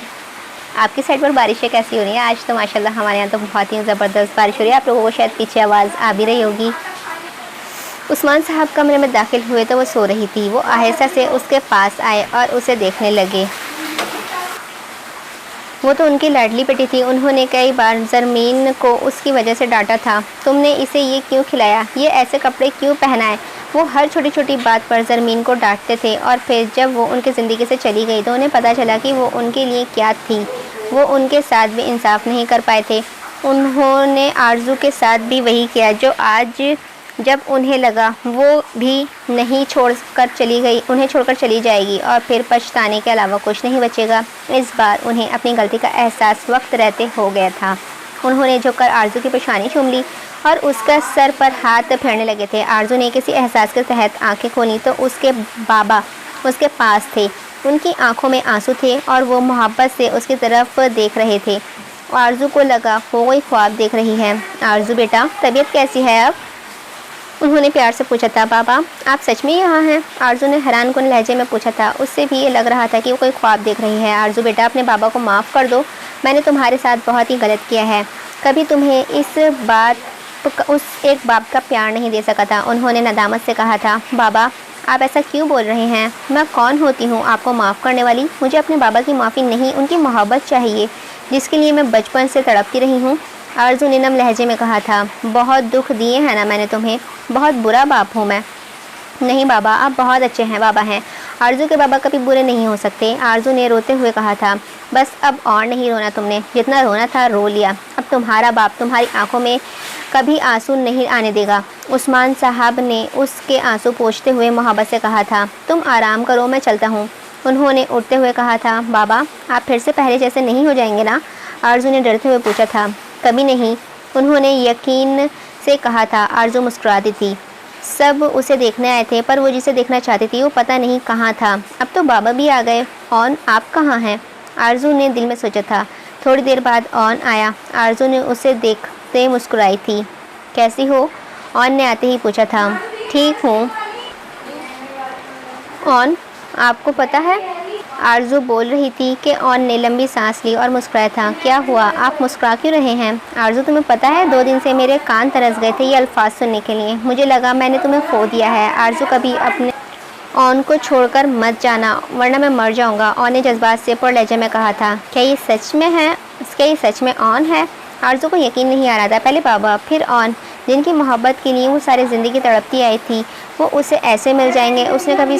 आपकी साइड पर बारिशें कैसी हो रही हैं? आज तो माशाल्लाह हमारे यहाँ तो बहुत ही ज़बरदस्त बारिश हो रही है। आप लोगों को शायद पीछे आवाज़ आ भी रही होगी। उस्मान साहब कमरे में दाखिल हुए तो वो सो रही थी। वो आहिस्ता से उसके पास आए और उसे देखने लगे। वो तो उनकी लाडली बेटी थी। उन्होंने कई बार ज़रमीन को उसकी वजह से डांटा था। तुमने इसे ये क्यों खिलाया? ये ऐसे कपड़े क्यों पहनाए? वो हर छोटी छोटी बात पर ज़रमीन को डांटते थे और फिर जब वो उनकी ज़िंदगी से चली गई तो उन्हें पता चला कि वो उनके लिए क्या थी। वो उनके साथ भी इंसाफ नहीं कर पाए थे। उन्होंने आरजू के साथ भी वही किया जो आज जब उन्हें लगा वो भी उन्हें छोड़कर चली जाएगी और फिर पछताने के अलावा कुछ नहीं बचेगा। इस बार उन्हें अपनी गलती का एहसास वक्त रहते हो गया था। उन्होंने झुककर आरजू की पेशानी चूम ली और उसका सर पर हाथ फेरने लगे थे। आरजू ने किसी एहसास के तहत आंखें खोली तो उसके बाबा उसके पास थे। उनकी आंखों में आंसू थे और वो मोहब्बत से उसकी तरफ देख रहे थे। आरजू को लगा वो कोई ख्वाब देख रही है। आरजू बेटा, तबीयत कैसी है अब? उन्होंने प्यार से पूछा था। बाबा, आप सच में यहाँ हैं? आरजू ने हैरान कुन लहजे में पूछा था। उससे भी ये लग रहा था कि वो कोई ख्वाब देख रही है। आरजू बेटा, अपने बाबा को माफ़ कर दो। मैंने तुम्हारे साथ बहुत ही गलत किया है। कभी तुम्हें उस एक बाप का प्यार नहीं दे सका था। उन्होंने नदामत से कहा था। बाबा, आप ऐसा क्यों बोल रहे हैं? मैं कौन होती हूँ आपको माफ़ करने वाली? मुझे अपने बाबा की माफ़ी नहीं, उनकी मोहब्बत चाहिए, जिसके लिए मैं बचपन से तड़पती रही हूँ। आरजू ने नम लहजे में कहा था। बहुत दुख दिए हैं ना मैंने तुम्हें? बहुत बुरा बाप हूँ मैं? नहीं बाबा, आप बहुत अच्छे हैं बाबा हैं। आरजू के बाबा कभी बुरे नहीं हो सकते। आरजू ने रोते हुए कहा था। बस अब और नहीं रोना तुमने, जितना रोना था रो लिया। अब तुम्हारा बाप तुम्हारी आंखों में कभी आंसू नहीं आने देगा। उस्मान साहब ने उसके आंसू पोंछते हुए मोहब्बत से कहा था। तुम आराम करो, मैं चलता हूँ। उन्होंने उठते हुए कहा था। बाबा, आप फिर से पहले जैसे नहीं हो जाएंगे ना? आरजू ने डरते हुए पूछा था। कभी नहीं, उन्होंने यकीन से कहा था। आरजू मुस्कुराती थी। सब उसे देखने आए थे पर वो जिसे देखना चाहती थी वो पता नहीं कहाँ था। अब तो बाबा भी आ गए। ऑन, आप कहाँ हैं? आरजू ने दिल में सोचा था। थोड़ी देर बाद ऑन आया। आरजू ने उसे देखते मुस्कुराई थी। कैसी हो? ऑन ने आते ही पूछा था। ठीक हूँ। ऑन, आपको पता है? आरजू बोल रही थी कि ऑन ने लंबी सांस ली और मुस्कुराया था। क्या हुआ, आप मुस्कुरा क्यों रहे हैं? आरजू, तुम्हें पता है 2 दिन से मेरे कान तरस गए थे ये अल्फाज सुनने के लिए। मुझे लगा मैंने तुम्हें खो दिया है। आरजू, कभी अपने ऑन को छोड़कर मत जाना वरना मैं मर जाऊंगा। ऑन ने जज्बात से पुर लहजे में कहा था। क्या ये सच में ऑन है? आरजू को यकीन नहीं आ रहा था। पहले बाबा, फिर ऑन, जिनकी मोहब्बत के लिए वो सारी ज़िंदगी तड़पती आई थी, वो उसे ऐसे मिल जाएंगे। उसने कभी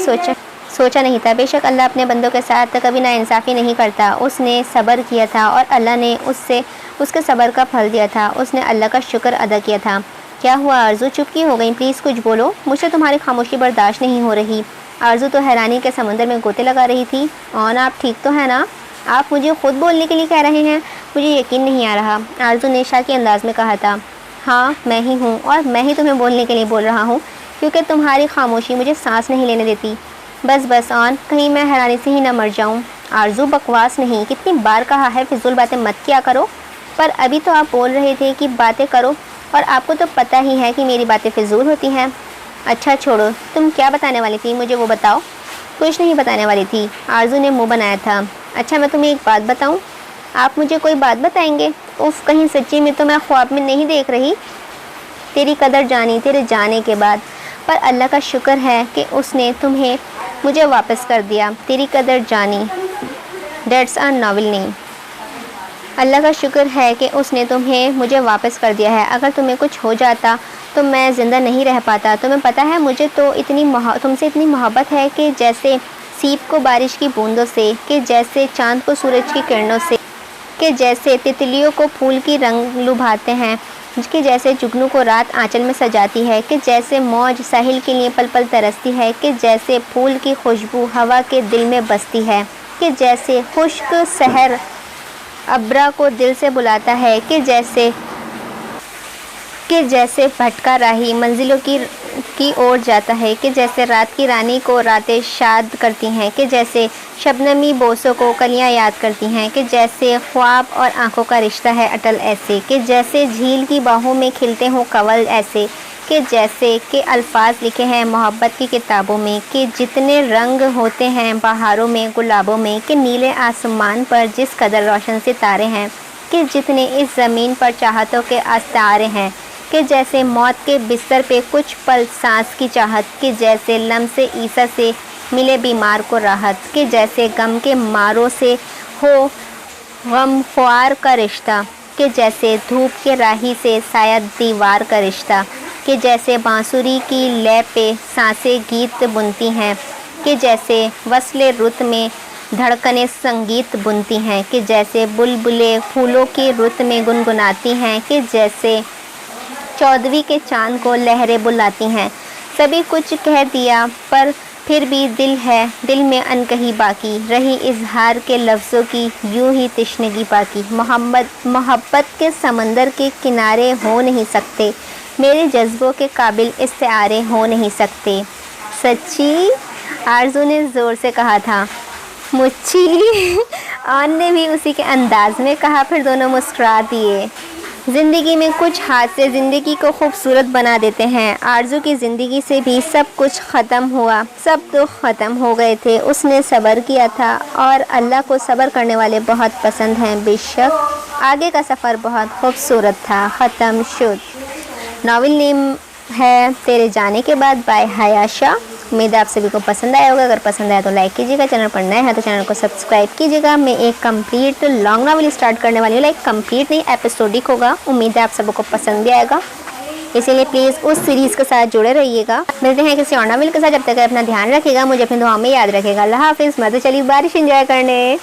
सोचा नहीं था। बेशक अल्लाह अपने बंदों के साथ कभी नाइंसाफ़ी नहीं करता। उसने सब्र किया था और अल्लाह ने उसके सब्र का फल दिया था। उसने अल्लाह का शुक्र अदा किया था। क्या हुआ आरजू, चुप क्यों हो गई? प्लीज़ कुछ बोलो, मुझे तुम्हारी खामोशी बर्दाश्त नहीं हो रही। आरजू तो हैरानी के समंदर में गोते लगा रही थी। ऑन, आप ठीक तो है ना? आप मुझे खुद बोलने के लिए कह रहे हैं? मुझे यकीन नहीं आ रहा, आरजू ने शाकी अंदाज में कहा था। हाँ, मैं ही हूँ, और मैं ही तुम्हें बोलने के लिए बोल रहा हूँ, क्योंकि तुम्हारी खामोशी मुझे सांस नहीं लेने देती। बस बस ऑन, कहीं मैं हैरानी से ही न मर जाऊँ। आरजू, बकवास नहीं, कितनी बार कहा है फिजूल बातें मत किया करो। पर अभी तो आप बोल रहे थे कि बातें करो, और आपको तो पता ही है कि मेरी बातें फिजूल होती हैं। अच्छा छोड़ो, तुम क्या बताने वाली थी, मुझे वो बताओ। कुछ नहीं बताने वाली थी, आरजू ने मुंह बनाया था। अच्छा, मैं तुम्हें एक बात बताऊं? आप मुझे कोई बात बताएंगे? उफ, कहीं सच्ची में तो मैं ख्वाब में नहीं देख रही। तेरी कदर जानी तेरे जाने के बाद, पर अल्लाह का शुक्र है कि उसने तुम्हें मुझे वापस कर दिया। तेरी कदर जानी, दैट्स अ नॉवेल नेम। अल्लाह का शुक्र है कि उसने तुम्हें मुझे वापस कर दिया है। अगर तुम्हें कुछ हो जाता तो मैं ज़िंदा नहीं रह पाता। तुम्हें पता है, मुझे तो तुमसे इतनी मोहब्बत है कि जैसे सीप को बारिश की बूंदों से, कि जैसे चाँद को सूरज की किरणों से, कि जैसे तितलियों को फूल की रंग लुभाते हैं, कि जैसे जुगनू को रात आंचल में सजाती है, कि जैसे मौज साहिल के लिए पल पल तरसती है, कि जैसे फूल की खुशबू हवा के दिल में बसती है, कि जैसे खुश्क सहर अब्रा को दिल से बुलाता है, कि जैसे भटका राही मंजिलों की ओर जाता है, कि जैसे रात की रानी को रातें शाद करती हैं, कि जैसे शबनमी बोसों को कलियां याद करती हैं, कि जैसे ख्वाब और आंखों का रिश्ता है अटल ऐसे, कि जैसे झील की बाहों में खिलते हों कवल ऐसे, कि जैसे कि अल्फाज लिखे हैं मोहब्बत की किताबों में, कि जितने रंग होते हैं बहारों में गुलाबों में, कि नीले आसमान पर जिस कदर रोशन सितारे हैं, कि जितने इस ज़मीन पर चाहतों के आस्तारे हैं, कि जैसे मौत के बिस्तर पे कुछ पल सांस की चाहत, कि जैसे लम्से ईसा से मिले बीमार को राहत, कि जैसे गम के मारों से हो गम ख्वार का रिश्ता, कि जैसे धूप के राही से शायद दीवार का रिश्ता, कि जैसे बांसुरी की लय पे सांसें गीत बुनती हैं, कि जैसे वस्ले रुत में धड़कने संगीत बुनती हैं, कि जैसे बुलबुले फूलों की रुत में गुनगुनाती हैं, कि जैसे चौदवी के चांद को लहरें बुलाती हैं। सभी कुछ कह दिया, पर फिर भी दिल है, दिल में अनकही बाकी रही इजहार के लफ्ज़ों की यूं ही तिश्नगी बाकी। मोहब्बत के समंदर के किनारे हो नहीं सकते, मेरे जज्बों के काबिल इस्तिआरे हो नहीं सकते। सच्ची, आरजू ने ज़ोर से कहा था। मुच्ची, ऑन ने भी उसी के अंदाज में कहा। फिर दोनों मुस्कुरा दिए। ज़िंदगी में कुछ हादसे ज़िंदगी को खूबसूरत बना देते हैं। आरजू की ज़िंदगी से भी सब कुछ ख़त्म हुआ, सब तो ख़त्म हो गए थे। उसने सब्र किया था, और अल्लाह को सब्र करने वाले बहुत पसंद हैं। बेशक आगे का सफ़र बहुत खूबसूरत था। ख़त्म शुद। नावल नेम है तेरे जाने के बाद, बाय हायाशा। उम्मीद है आप सभी को पसंद आया होगा। अगर पसंद आया तो लाइक कीजिएगा, चैनल पर नए हैं तो चैनल को सब्सक्राइब कीजिएगा। मैं एक कंप्लीट लॉन्ग नावल स्टार्ट करने वाली हूँ, लाइक कंप्लीट नहीं, एपिसोडिक होगा। उम्मीद है आप सबको पसंद भी आएगा, इसीलिए प्लीज़ उस सीरीज़ के साथ जुड़े रहिएगा। मिलते हैं किसी और नावल के साथ, जब तक अपना ध्यान रखिएगा, मुझे अपनी दुआ में याद रखिएगा। अल्लाह हाफिज़। मैं तो चली बारिश एंजॉय करने।